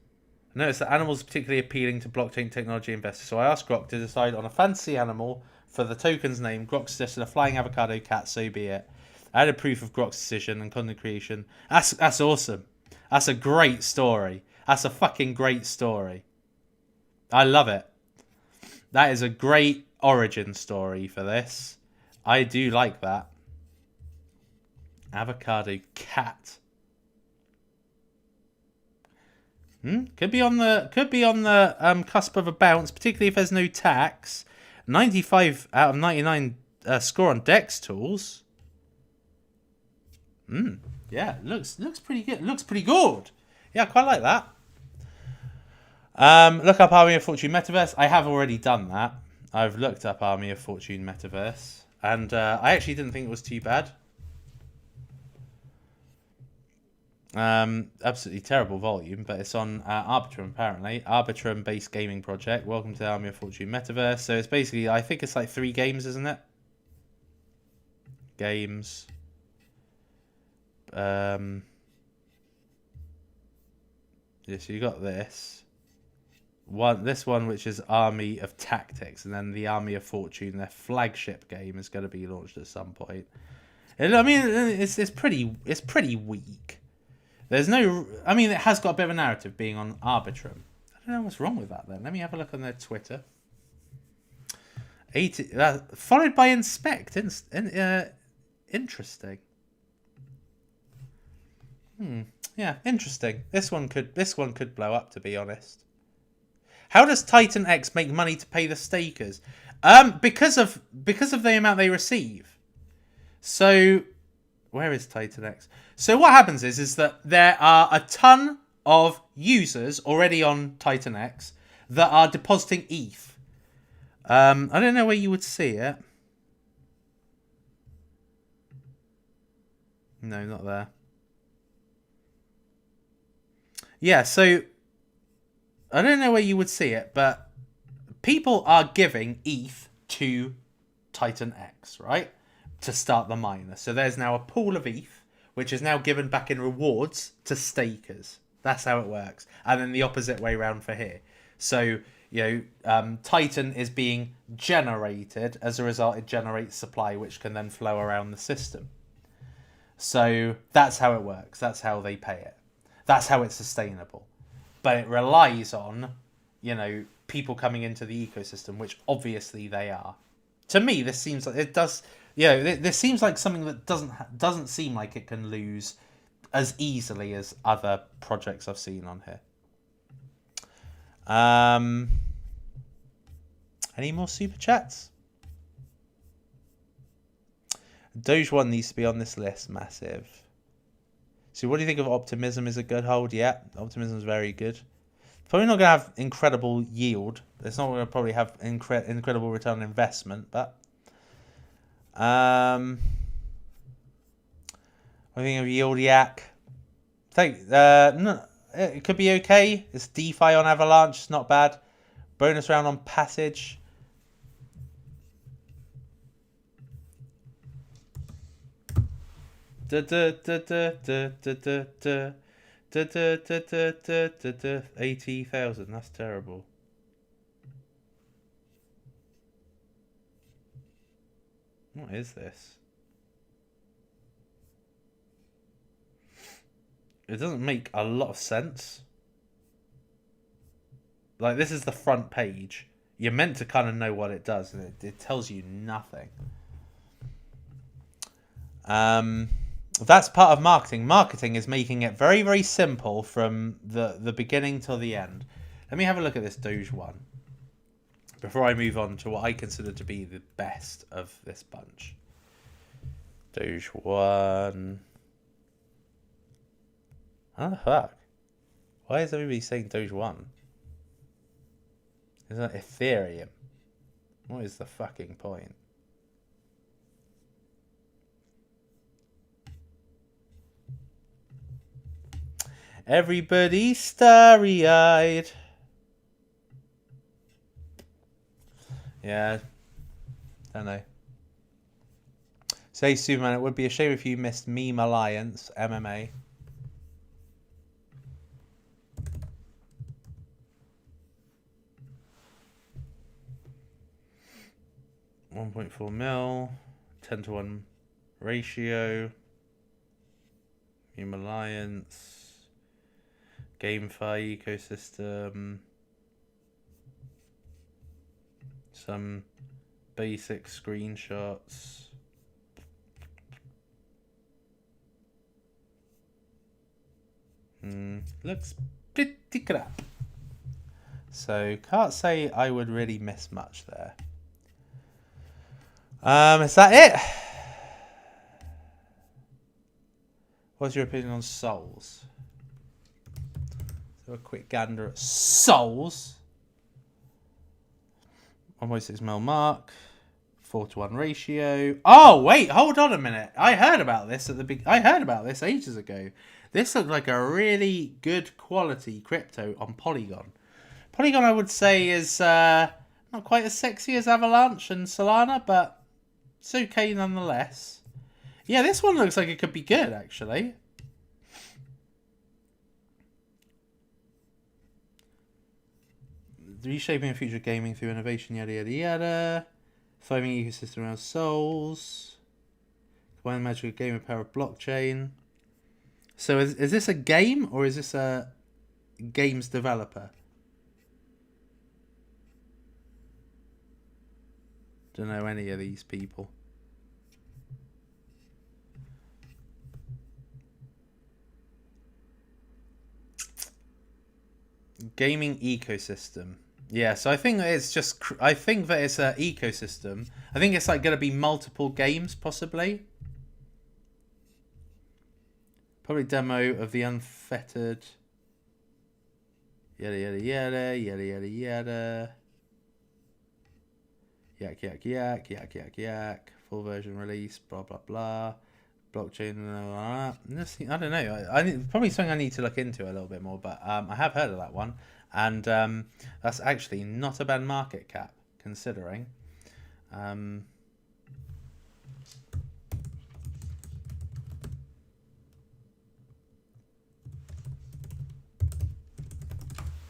I noticed that animals are particularly appealing to blockchain technology investors, so I asked Grok to decide on a fancy animal for the token's name. Grok suggested a flying avocado cat, so be it. I added proof of Grok's decision and content creation. That's awesome. That's a great story. That's a fucking great story. I love it. That is a great origin story for this. I do like that. Avocado cat. Could be on the cusp of a bounce, particularly if there's no tax. 95 out of 99 score on Dex tools. Yeah, looks pretty good. Looks pretty good. Yeah, I quite like that. Look up Army of Fortune Metaverse. I have already done that. I've looked up Army of Fortune Metaverse, and I actually didn't think it was too bad. Absolutely terrible volume, but it's on Arbitrum apparently. Arbitrum-based gaming project. Welcome to the Army of Fortune Metaverse. So it's basically, I think it's like 3 games, isn't it? Games. Yeah, so you got this one, which is Army of Tactics, and then the Army of Fortune, their flagship game, is going to be launched at some point. And, I mean, it's pretty weak. There's no, I mean, it has got a bit of a narrative being on Arbitrum. I don't know what's wrong with that then. Let me have a look on their Twitter. 80, followed by Inspect. Interesting. Yeah, interesting. This one could blow up, to be honest. How does Titan X make money to pay the stakers? Because of the amount they receive. So, where is Titan X? So what happens is that there are a ton of users already on Titan X that are depositing ETH. I don't know where you would see it. No, not there. Yeah, so I don't know where you would see it, but people are giving ETH to Titan X, right? To start the miner. So there's now a pool of ETH, which is now given back in rewards to stakers. That's how it works. And then the opposite way around for here. So, Titan is being generated. As a result, it generates supply, which can then flow around the system. So that's how it works. That's how they pay it. That's how it's sustainable. But it relies on, people coming into the ecosystem, which obviously they are. To me, this seems like it does. This seems like something that doesn't seem like it can lose as easily as other projects I've seen on here. Any more super chats? Doge 1 needs to be on this list. Massive. So what do you think of Optimism? Is a good hold? Yeah, Optimism is very good. Probably not going to have incredible yield. It's not going to probably have incredible return on investment, but I think of WOJACK. No, it could be okay. It's DeFi on Avalanche. It's not bad. Bonus round on Passage. $80,000. That's terrible. What is this? It doesn't make a lot of sense. Like, this is the front page. You're meant to kind of know what it does, and it tells you nothing. That's part of marketing. Marketing is making it very, very simple from the beginning till the end. Let me have a look at this Doge one before I move on to what I consider to be the best of this bunch. Doge 1. How the fuck? Why is everybody saying Doge 1? Isn't that Ethereum? What is the fucking point? Everybody starry-eyed. Yeah. Don't know. Say, Superman, it would be a shame if you missed Meme Alliance, MMA. $1.4 mil, 10-to-1 ratio, Meme Alliance, GameFi ecosystem, some basic screenshots. Looks pretty pretty crap. So can't say I would really miss much there. Is that it? What's your opinion on souls? So a quick gander at souls. 1.6 mil mark. 4-to-1 ratio. Oh wait, hold on a minute. I heard about this at the I heard about this ages ago. This looked like a really good quality crypto on Polygon. Polygon, I would say, is not quite as sexy as Avalanche and Solana, but it's okay nonetheless. Yeah, this one looks like it could be good, actually. Reshaping the future of gaming through innovation, yada, yada, yada. Thriving ecosystem around souls. Combine the magic of game with power of blockchain. So is this a game, or is this a games developer? Don't know any of these people. Gaming ecosystem. Yeah, so I think that it's just. I think that it's an ecosystem. I think it's like going to be multiple games, possibly. Probably demo of the unfettered. Yada yada yada yada yada yada. Yak yak yak yak yak yak. Full version release. Blah blah blah. Blockchain. I don't know. I probably something I need to look into a little bit more. But I have heard of that one, and that's actually not a bad market cap considering.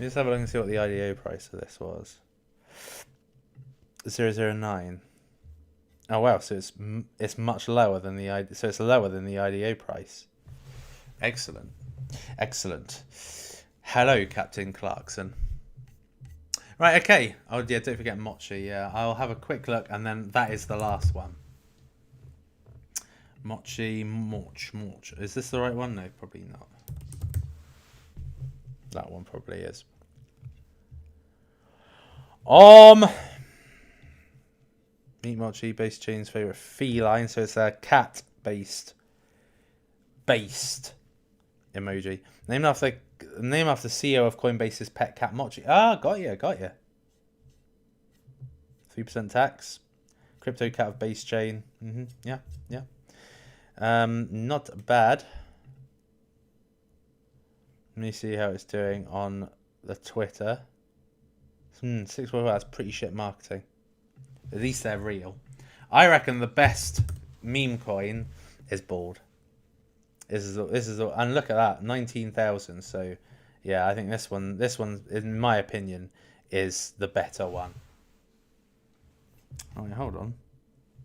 Let's have a look and see what the IDO price of this was. 009. Oh wow, so it's much lower than the IDO, so it's lower than the IDO price. Excellent, excellent. Hello, Captain Clarkson. Right, okay. Oh yeah, don't forget Mochi. Yeah, I'll have a quick look, and then that is the last one. Mochi, Morch. Is this the right one? No, probably not. That one probably is. Meat Mochi, base chain's favorite feline, so it's a cat based emoji. Named after CEO of Coinbase's pet cat Mochi. Ah, got you. 3% tax. Crypto cat of base chain. Yeah. Not bad. Let me see how it's doing on the Twitter. 6 well, that's pretty shit marketing. At least they're real. I reckon the best meme coin is bald. This is and look at that, 19,000. So yeah, I think this one, in my opinion, is the better one. Oh wait, hold on.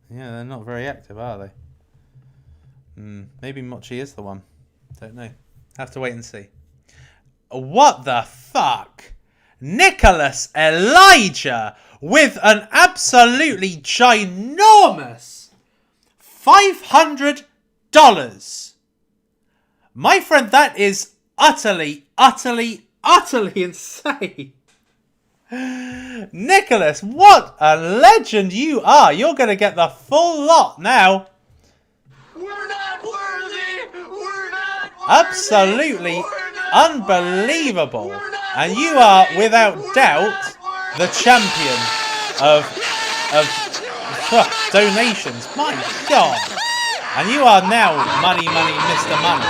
Yeah, they're not very active, are they? Maybe Mochi is the one. Don't know. Have to wait and see. What the fuck? Nicholas Elijah with an absolutely ginormous $500. My friend, that is utterly insane. Nicholas, what a legend you are. You're going to get the full lot now. We're not worthy. We're not worthy. Absolutely unbelievable. And you are, without doubt, the champion of donations. My God. And you are now money, Mr. Money.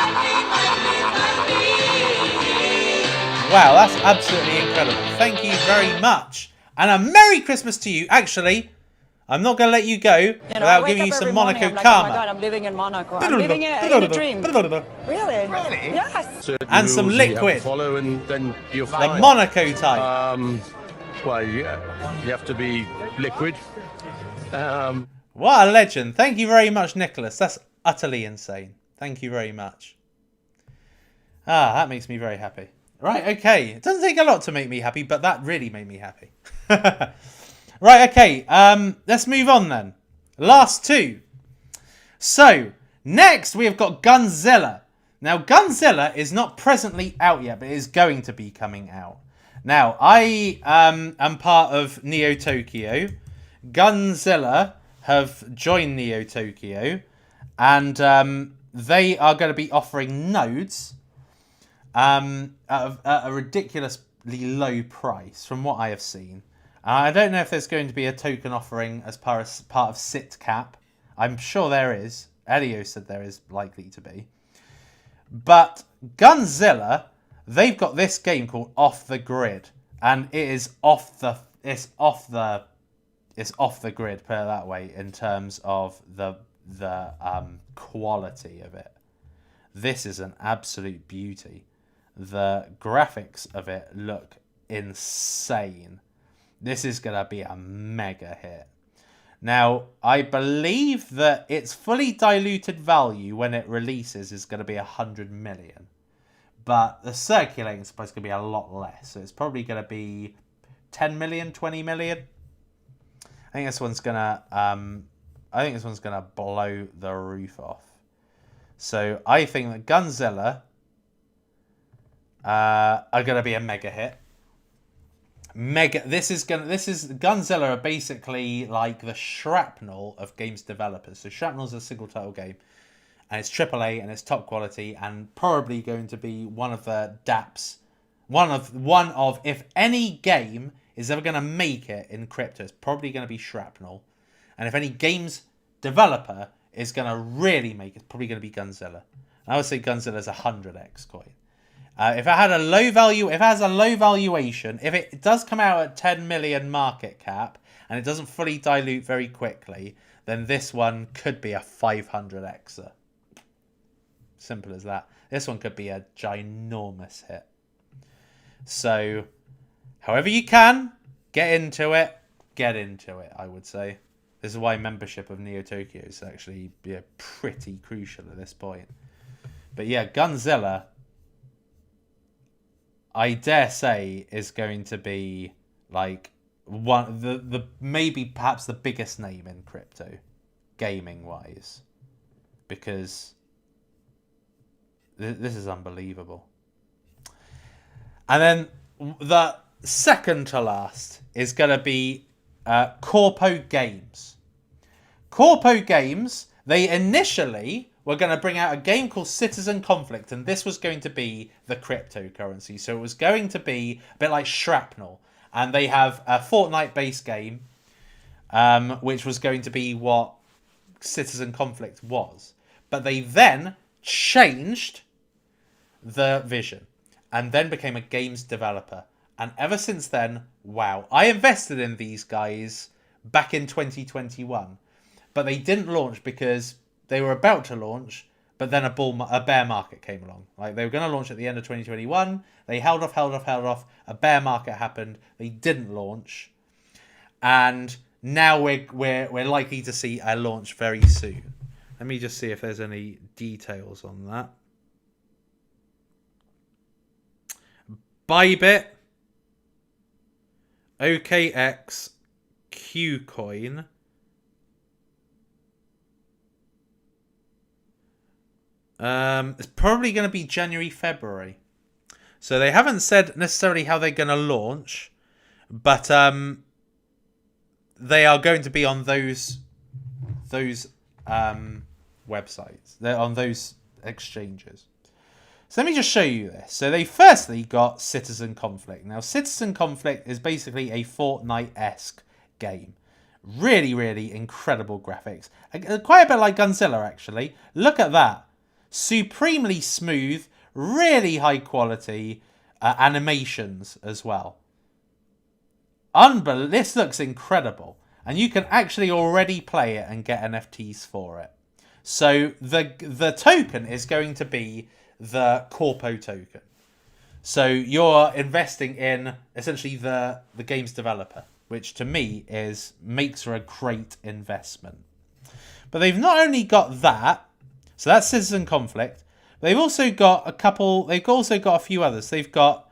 Wow, that's absolutely incredible. Thank you very much. And a Merry Christmas to you. Actually, I'm not going to let you go without giving you some Monaco karma. Oh my God, I'm living in Monaco. I'm living in a dream. Really? Yes. And some liquid. Follow and then you're The fine. Monaco type. Well, yeah, you have to be liquid. What a legend. Thank you very much, Nicholas. That's utterly insane. Thank you very much. Ah, that makes me very happy. Right, okay. It doesn't take a lot to make me happy, but that really made me happy. Right, okay. Let's move on then. Last two. So, next we have got Gunzilla. Now, Gunzilla is not presently out yet, but it is going to be coming out. Now, I am part of Neo Tokyo. Gunzilla have joined Neo Tokyo, and they are going to be offering nodes at a ridiculously low price, from what I have seen. I don't know if there's going to be a token offering as part of SitCap. I'm sure there is. Elio said there is likely to be. But Gunzilla, they've got this game called Off the Grid, and it is off the grid, put it that way, in terms of the quality of it. This is an absolute beauty. The graphics of it look insane. This is going to be a mega hit. Now, I believe that its fully diluted value when it releases is going to be 100 million. But the circulating is supposed to be a lot less. So it's probably going to be 10 million, 20 million. I think this one's going to blow the roof off. So I think that Gunzilla are going to be a mega hit. Gunzilla are basically like the Shrapnel of games developers. So Shrapnel's a single title game, and it's AAA and it's top quality, and probably going to be one of the DApps, one of if any game is ever going to make it in crypto, it's probably going to be Shrapnel, and if any games developer is going to really make it, it's probably going to be Gunzilla. I would say Gunzilla's 100x coin. If it had a low value, if it has a low valuation, if it does come out at 10 million market cap and it doesn't fully dilute very quickly, then this one could be a 500xer. Simple as that. This one could be a ginormous hit. So, however you can, get into it, I would say. This is why membership of Neo Tokyo is actually pretty crucial at this point. But yeah, Gunzilla, I dare say, is going to be like the maybe perhaps the biggest name in crypto, gaming wise, because this is unbelievable. And then the second to last is going to be Corpo Games. Corpo Games, they initially were going to bring out a game called Citizen Conflict, and this was going to be the cryptocurrency. So it was going to be a bit like Shrapnel, and they have a Fortnite-based game, which was going to be what Citizen Conflict was. But they then changed the vision, and then became a games developer. And ever since then, wow. I invested in these guys back in 2021, but they didn't launch because they were about to launch, but then a bear market came along. Like, they were going to launch at the end of 2021. They held off. A bear market happened. They didn't launch. And now we're likely to see a launch very soon. Let me just see if there's any details on that. Bybit, OKX, Qcoin. It's probably going to be January, February. So they haven't said necessarily how they're going to launch, but they are going to be on those websites. They're on those exchanges. So let me just show you this. So they firstly got Citizen Conflict. Now, Citizen Conflict is basically a Fortnite-esque game. Really, really incredible graphics. Quite a bit like Gunzilla, actually. Look at that. Supremely smooth, really high quality animations as well. This looks incredible. And you can actually already play it and get NFTs for it. So the token is going to be the Corpo token. So you're investing in essentially the game's developer, which to me makes for a great investment. But they've not only got that, so that's Citizen Conflict. They've also got a few others. They've got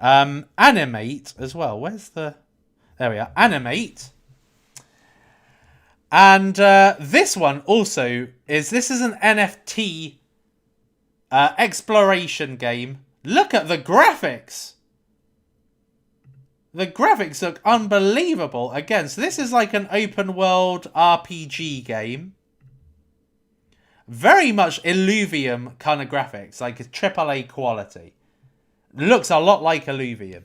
Animate as well. There we are. Animate. And this one also this is an NFT exploration game. Look at the graphics. The graphics look unbelievable. Again, so this is like an open world RPG game. Very much Illuvium kind of graphics, like a AAA quality. Looks a lot like Illuvium.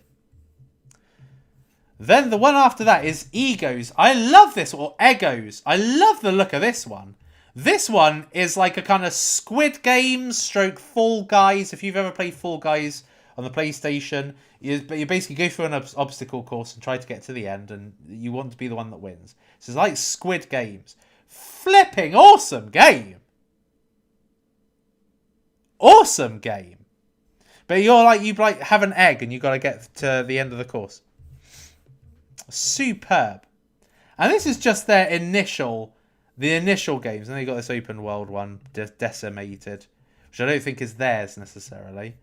Then the one after that is Egos. I love this, or Egos. I love the look of this one. This one is like a kind of Squid Game stroke Fall Guys. If you've ever played Fall Guys on the PlayStation, you basically go through an obstacle course and try to get to the end, and you want to be the one that wins. So it's like Squid Games. Flipping awesome game. Awesome game. But you have an egg and you got to get to the end of the course. Superb. And this is just their initial games. And they got this open world one, Decimated, which I don't think is theirs necessarily.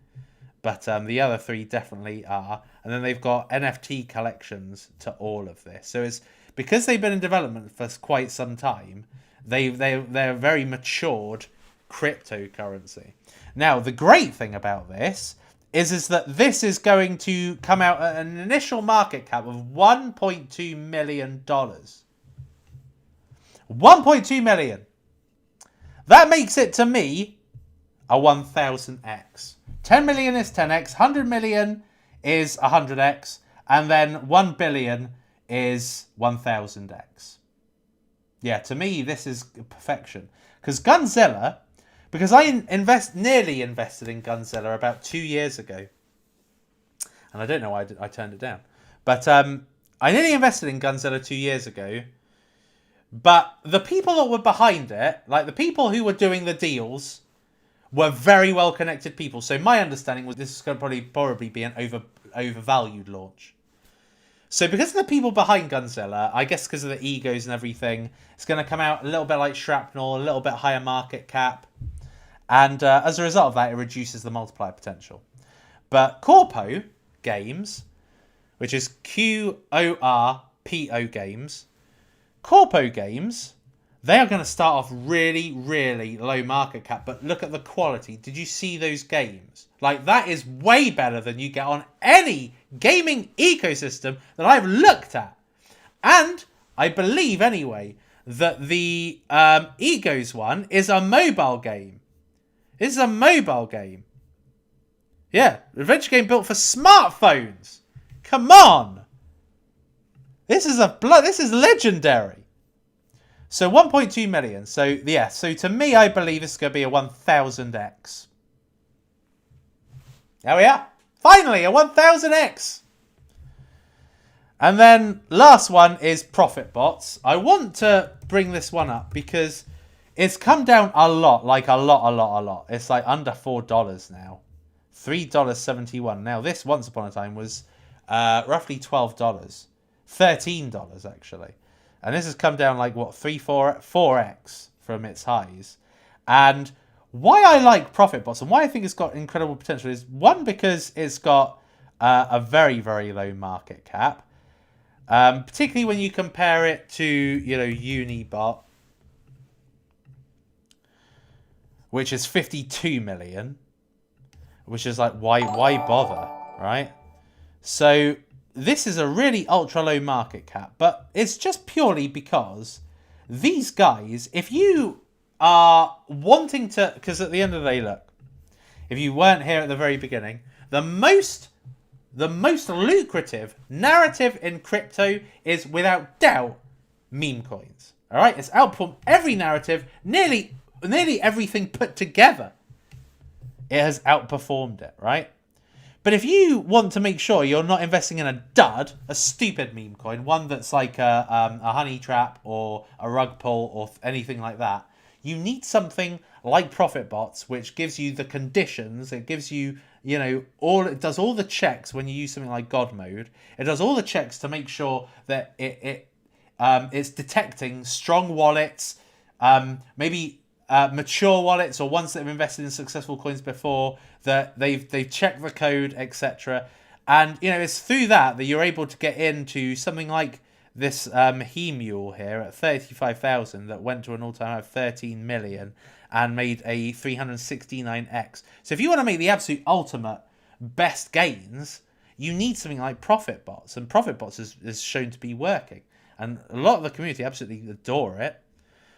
But the other three definitely are. And then they've got NFT collections to all of this. So it's because they've been in development for quite some time, they're very matured cryptocurrency. Now, the great thing about this is that this is going to come out at an initial market cap of $1.2 million. 1.2 million. That makes it, to me, a 1000x. 10 million is 10x, 100 million is 100x, and then 1 billion is 1000x. Yeah, to me, this is perfection. Because Gunzilla... Because I nearly invested in Gunzilla about 2 years ago. And I don't know why I turned it down. But I nearly invested in Gunzilla 2 years ago. But the people that were behind it, like the people who were doing the deals, were very well connected people. So my understanding was this is going to probably be an overvalued launch. So because of the people behind Gunzilla, I guess because of the egos and everything, it's going to come out a little bit like Shrapnel, a little bit higher market cap. And as a result of that, it reduces the multiplier potential. But Corpo Games, which is QORPO Games, Corpo Games, they are going to start off really, really low market cap. But look at the quality. Did you see those games? Like, that is way better than you get on any gaming ecosystem that I've looked at. And I believe, anyway, that the Egos one is a mobile game. This is a mobile game. Yeah, adventure game built for smartphones. Come on. This is legendary. So 1.2 million. So yeah, so to me, I believe this is going to be a 1000x. There we are. Finally, a 1000x. And then last one is Profit Bots. I want to bring this one up because it's come down a lot, like a lot. It's like under $4 now. $3.71. Now, this once upon a time was roughly $12. $13, actually. And this has come down like, what, 4x from its highs. And why I like Profit Bots and why I think it's got incredible potential is, one, because it's got a very, very low market cap. Particularly when you compare it to, Unibot, which is 52 million, which is like, why bother, right? So this is a really ultra low market cap, but it's just purely because these guys, if you are wanting to, because at the end of the day, look, if you weren't here at the very beginning, the most lucrative narrative in crypto is without doubt meme coins. All right, it's outperformed every narrative, nearly everything put together. It has outperformed it, right? But if you want to make sure you're not investing in a dud, a stupid meme coin, one that's like a honey trap or a rug pull or anything like that, you need something like Profit Bots, which gives you the conditions. It gives you, it does all the checks when you use something like God mode. It does all the checks to make sure that it's detecting strong wallets, maybe mature wallets or ones that have invested in successful coins before, that they've checked the code, etc. And it's through that you're able to get into something like this he mule here at 35,000 that went to an all-time high of 13 million and made a 369x. So if you want to make the absolute ultimate best gains, you need something like profit bots, and profit bots is shown to be working, and a lot of the community absolutely adore it.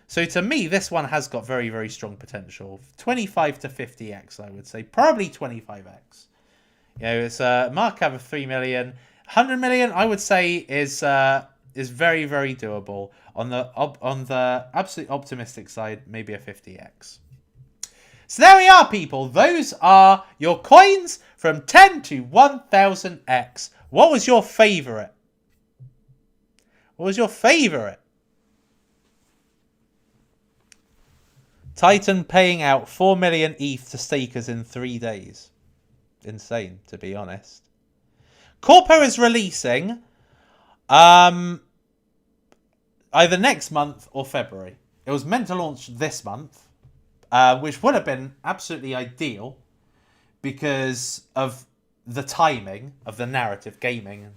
So to me, this one has got very, very strong potential. 25 to 50x, I would say. Probably 25x. You know, it's a market cap of 3 million. 100 million, I would say, is very, very doable. On the absolute optimistic side, maybe a 50x. So there we are, people. Those are your coins from 10 to 1000x. What was your favourite? What was your favourite? Titan paying out 4 million ETH to stakers in 3 days. Insane, to be honest. Corpo is releasing either next month or February. It was meant to launch this month, which would have been absolutely ideal because of the timing of the narrative gaming and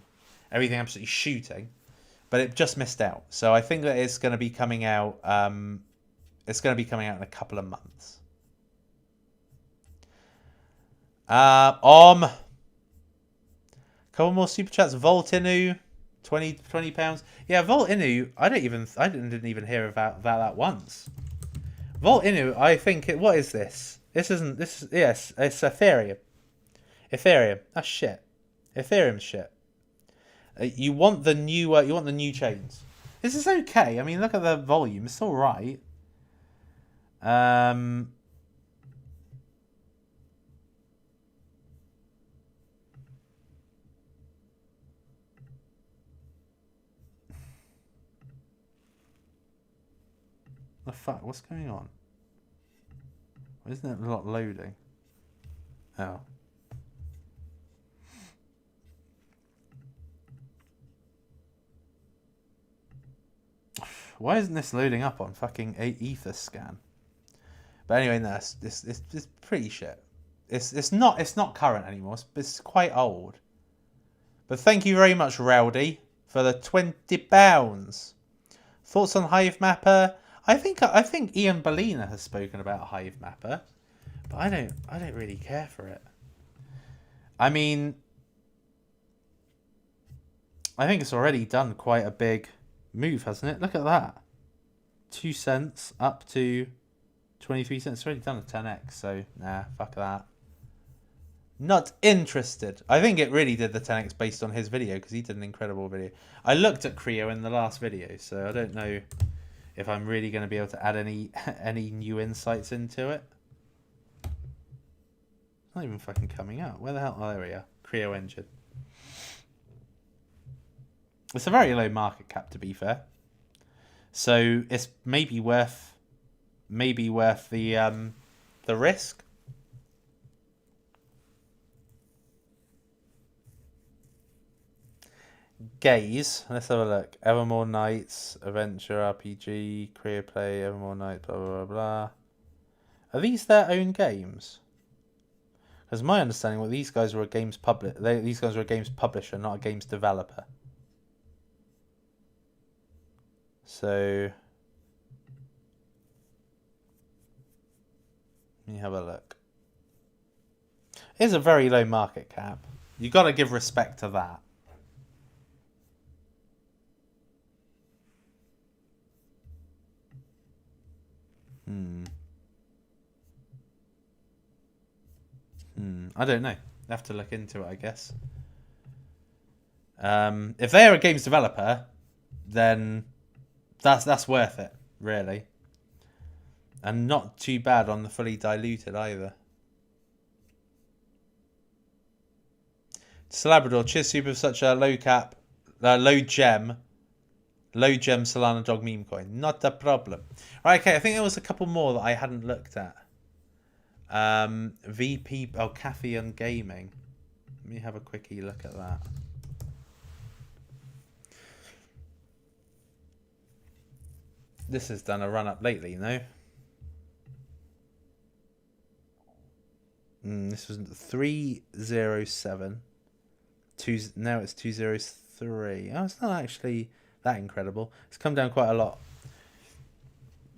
everything absolutely shooting. But it just missed out. So I think that it's going to be coming out... it's going to be coming out in a couple of months. Couple more super chats. Volt Inu, 20 pounds. Yeah, Volt Inu. I didn't even hear about that once. Volt Inu. I think what is this? Yes, it's Ethereum. Ethereum. That's shit. Ethereum's shit. You want the new chains. This is okay. I mean, look at the volume. It's all right. The fuck? What's going on? Why isn't it not loading? Oh. Why isn't this loading up on fucking Ether scan? But anyway, no, it's pretty shit. It's not current anymore. It's quite old. But thank you very much, Rowdy, for the £20. Thoughts on Hive Mapper? I think Ian Bellina has spoken about Hive Mapper, but I don't really care for it. I mean, I think it's already done quite a big move, hasn't it? Look at that. 2 cents up to 23 cents. It's already done a 10x, so nah, fuck that. Not interested. I think it really did the 10x based on his video, because he did an incredible video. I looked at Creo in the last video, so I don't know if I'm really going to be able to add any new insights into it. It's not even fucking coming out. Where the hell? Oh, there we are. Creo engine. It's a very low market cap, to be fair. So it's maybe worth the risk. Gaze. Let's have a look. Evermore Nights, Adventure RPG, Career Play, Evermore Nights, blah blah blah blah. Are these their own games? Because my understanding, well, these guys were a games publisher, not a games developer. So let me have a look. It's a very low market cap. You got to give respect to that. I don't know. I have to look into it, I guess. If they are a games developer, then that's worth it, really. And not too bad on the fully diluted either. Labrador, cheers super for such a low gem Solana dog meme coin. Not a problem. Right, okay, I think there was a couple more that I hadn't looked at. VP, Cafe and Gaming. Let me have a quickie look at that. This has done a run up lately, no? This was 307. Now it's 203. Oh, it's not actually that incredible. It's come down quite a lot.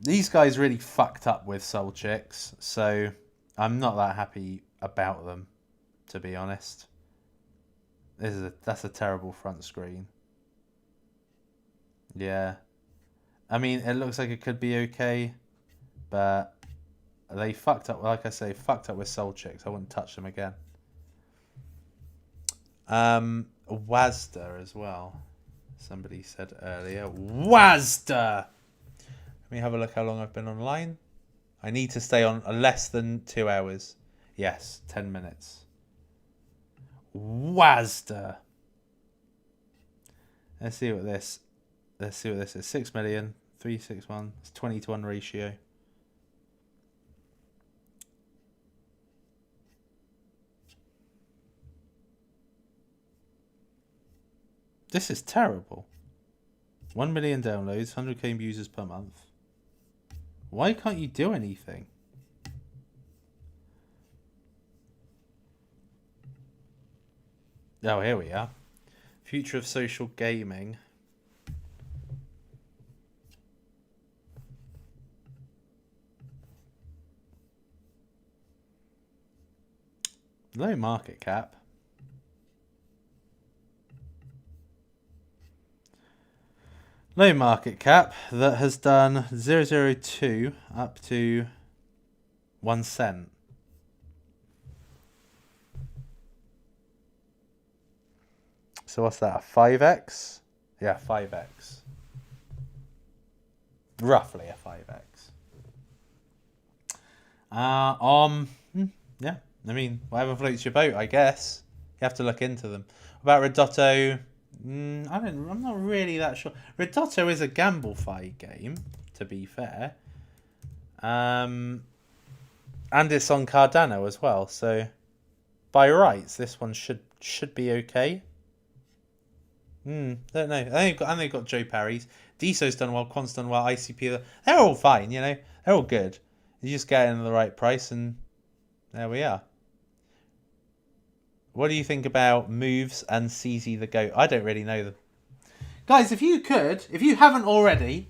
These guys really fucked up with Soul Chicks, so I'm not that happy about them, to be honest. That's a terrible front screen. Yeah. I mean, it looks like it could be okay, but they fucked up, like I say, fucked up with Soul Chicks. I wouldn't touch them again. WASDA as well. Somebody said earlier. WASDA! Let me have a look how long I've been online. I need to stay on less than 2 hours. Yes, 10 minutes. WASDA. Let's see what this is. 6 million, 361. It's 20-to-1 ratio. This is terrible. 1 million downloads, 100k users per month. Why can't you do anything? Oh, here we are. Future of social gaming. Low market cap. Low market cap that has done 002 up to 1 cent. So what's that, a 5x? Yeah, 5x. Roughly a 5x. Yeah, I mean, whatever floats your boat, I guess. You have to look into them. About Redotto, I'm not really that sure. Redotto is a gamble fight game, to be fair. And it's on Cardano as well, so by rights, this one should be okay. Don't know. And they've got Joe Parry's. DSO's done well, Quant's done well, ICP, they're all fine, you know. They're all good. You just get in the right price and there we are. What do you think about Moves and CZ the Goat? I don't really know them. Guys, if you haven't already,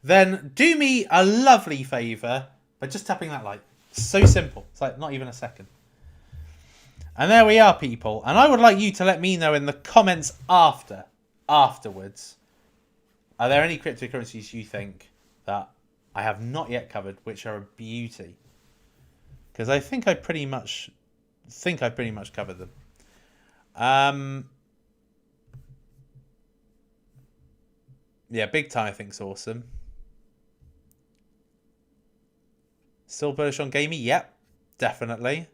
then do me a lovely favour by just tapping that like. So simple. It's like not even a second. And there we are, people. And I would like you to let me know in the comments afterwards. Are there any cryptocurrencies you think that I have not yet covered, which are a beauty? Because I think I pretty much covered them. Yeah, Big Time I think's awesome. Still bullish on Gamey? Yep, definitely.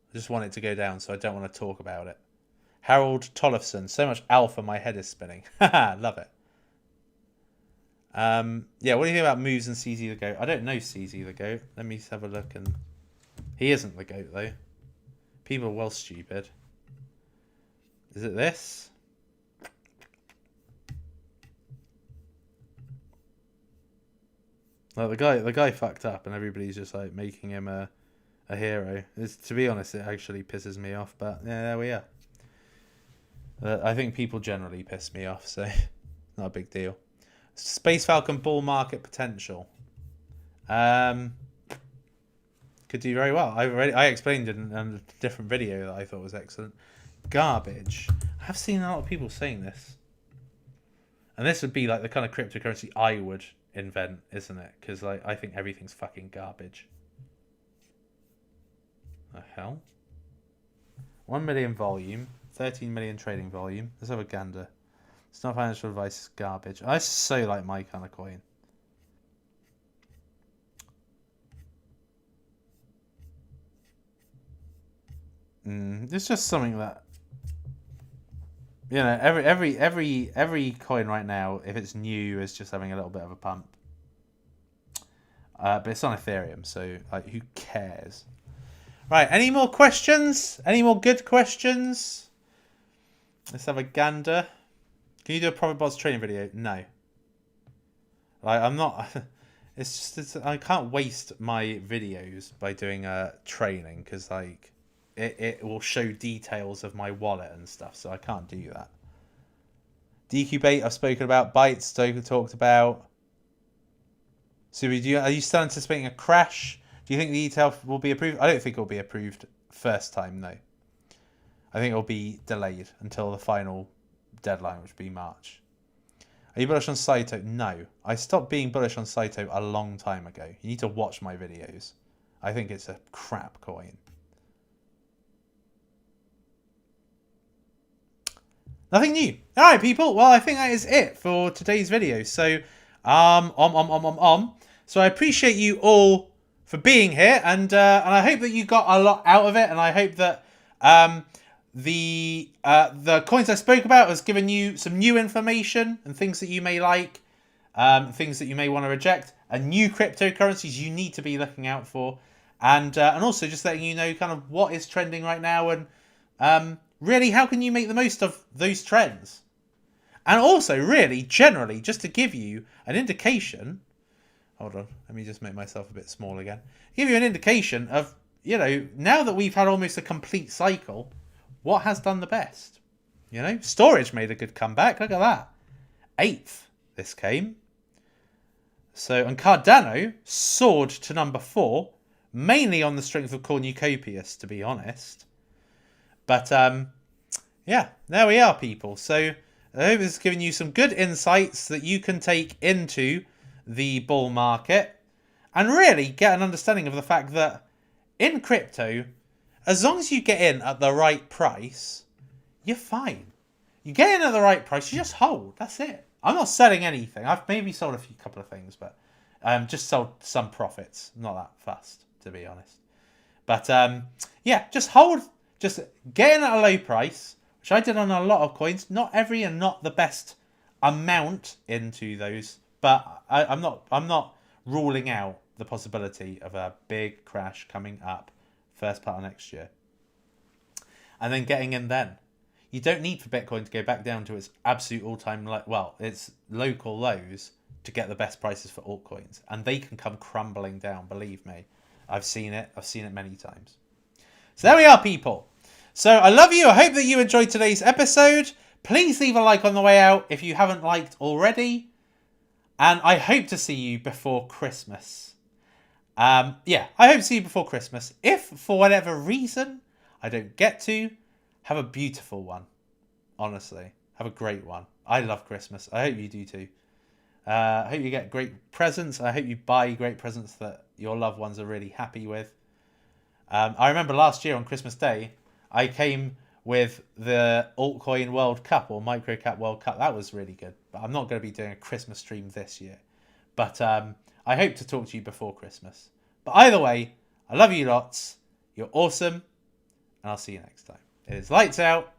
I just want it to go down, so I don't want to talk about it. Harold Tollefson. So much alpha, my head is spinning. Haha, love it. Yeah, what do you think about Moves and CZ the Goat? I don't know CZ the Goat. Let me have a look. And he isn't the goat, though. People are well stupid. Is it this? Like the guy fucked up, and everybody's just like making him a hero. To be honest, it actually pisses me off. But yeah, there we are. I think people generally piss me off, so not a big deal. Space Falcon bull market potential. Could do very well. I explained in a different video that I thought was excellent. Garbage. I have seen a lot of people saying this. And this would be like the kind of cryptocurrency I would invent, isn't it? Because like I think everything's fucking garbage. The hell? 1 million volume, 13 million trading volume. Let's have a gander. It's not financial advice, it's garbage. I so like my kind of coin. It's just something that, you know, every coin right now, if it's new, is just having a little bit of a pump. But it's on Ethereum, so like, who cares? Right, any more questions? Any more good questions? Let's have a gander. Can you do a Profit Bots training video? No. Like, I'm not. I can't waste my videos by doing training because like it will show details of my wallet and stuff, so I can't do that. Decubate, I've spoken about. Bytes, Stoker talked about. So are you still anticipating a crash? Do you think the ETF will be approved? I don't think it will be approved first time, though. I think it will be delayed until the final deadline, which will be March. Are you bullish on SIDO? No. I stopped being bullish on SIDO a long time ago. You need to watch my videos. I think it's a crap coin. Nothing new. All right, people. Well, I think that is it for today's video. So, So I appreciate you all for being here, and I hope that you got a lot out of it, and I hope that the coins I spoke about has given you some new information and things that you may like, things that you may want to reject, and new cryptocurrencies you need to be looking out for, and also just letting you know kind of what is trending right now, and really how can you make the most of those trends, and also really generally just to give you an indication. Hold on, let me just make myself a bit small again. Give you an indication of, you know, now that we've had almost a complete cycle, what has done the best? You know, storage made a good comeback. Look at that. 8th this came. So, and Cardano soared to number 4, mainly on the strength of Cornucopias, to be honest. But, yeah, there we are, people. So, I hope this has given you some good insights that you can take into the bull market and really get an understanding of the fact that in crypto, as long as you get in at the right price, you're fine. You get in at the right price, you just hold. That's it. I'm not selling anything. I've maybe sold a couple of things, but just sold some profits. Not that fast, to be honest. But yeah, just hold. Just get in at a low price, which I did on a lot of coins. Not every and not the best amount into those. But I'm not ruling out the possibility of a big crash coming up first part of next year. And then getting in then. You don't need for Bitcoin to go back down to its absolute all-time its local lows to get the best prices for altcoins. And they can come crumbling down, believe me. I've seen it. I've seen it many times. So there we are, people. So I love you. I hope that you enjoyed today's episode. Please leave a like on the way out if you haven't liked already. And I hope to see you before Christmas. Yeah, I hope to see you before Christmas. If, for whatever reason, I don't get to, have a beautiful one. Honestly, have a great one. I love Christmas. I hope you do too. I hope you get great presents. I hope you buy great presents that your loved ones are really happy with. I remember last year on Christmas Day, I came with the Altcoin World Cup or Microcap World Cup. That was really good. But I'm not going to be doing a Christmas stream this year. But I hope to talk to you before Christmas. But either way, I love you lots. You're awesome. And I'll see you next time. It is lights out.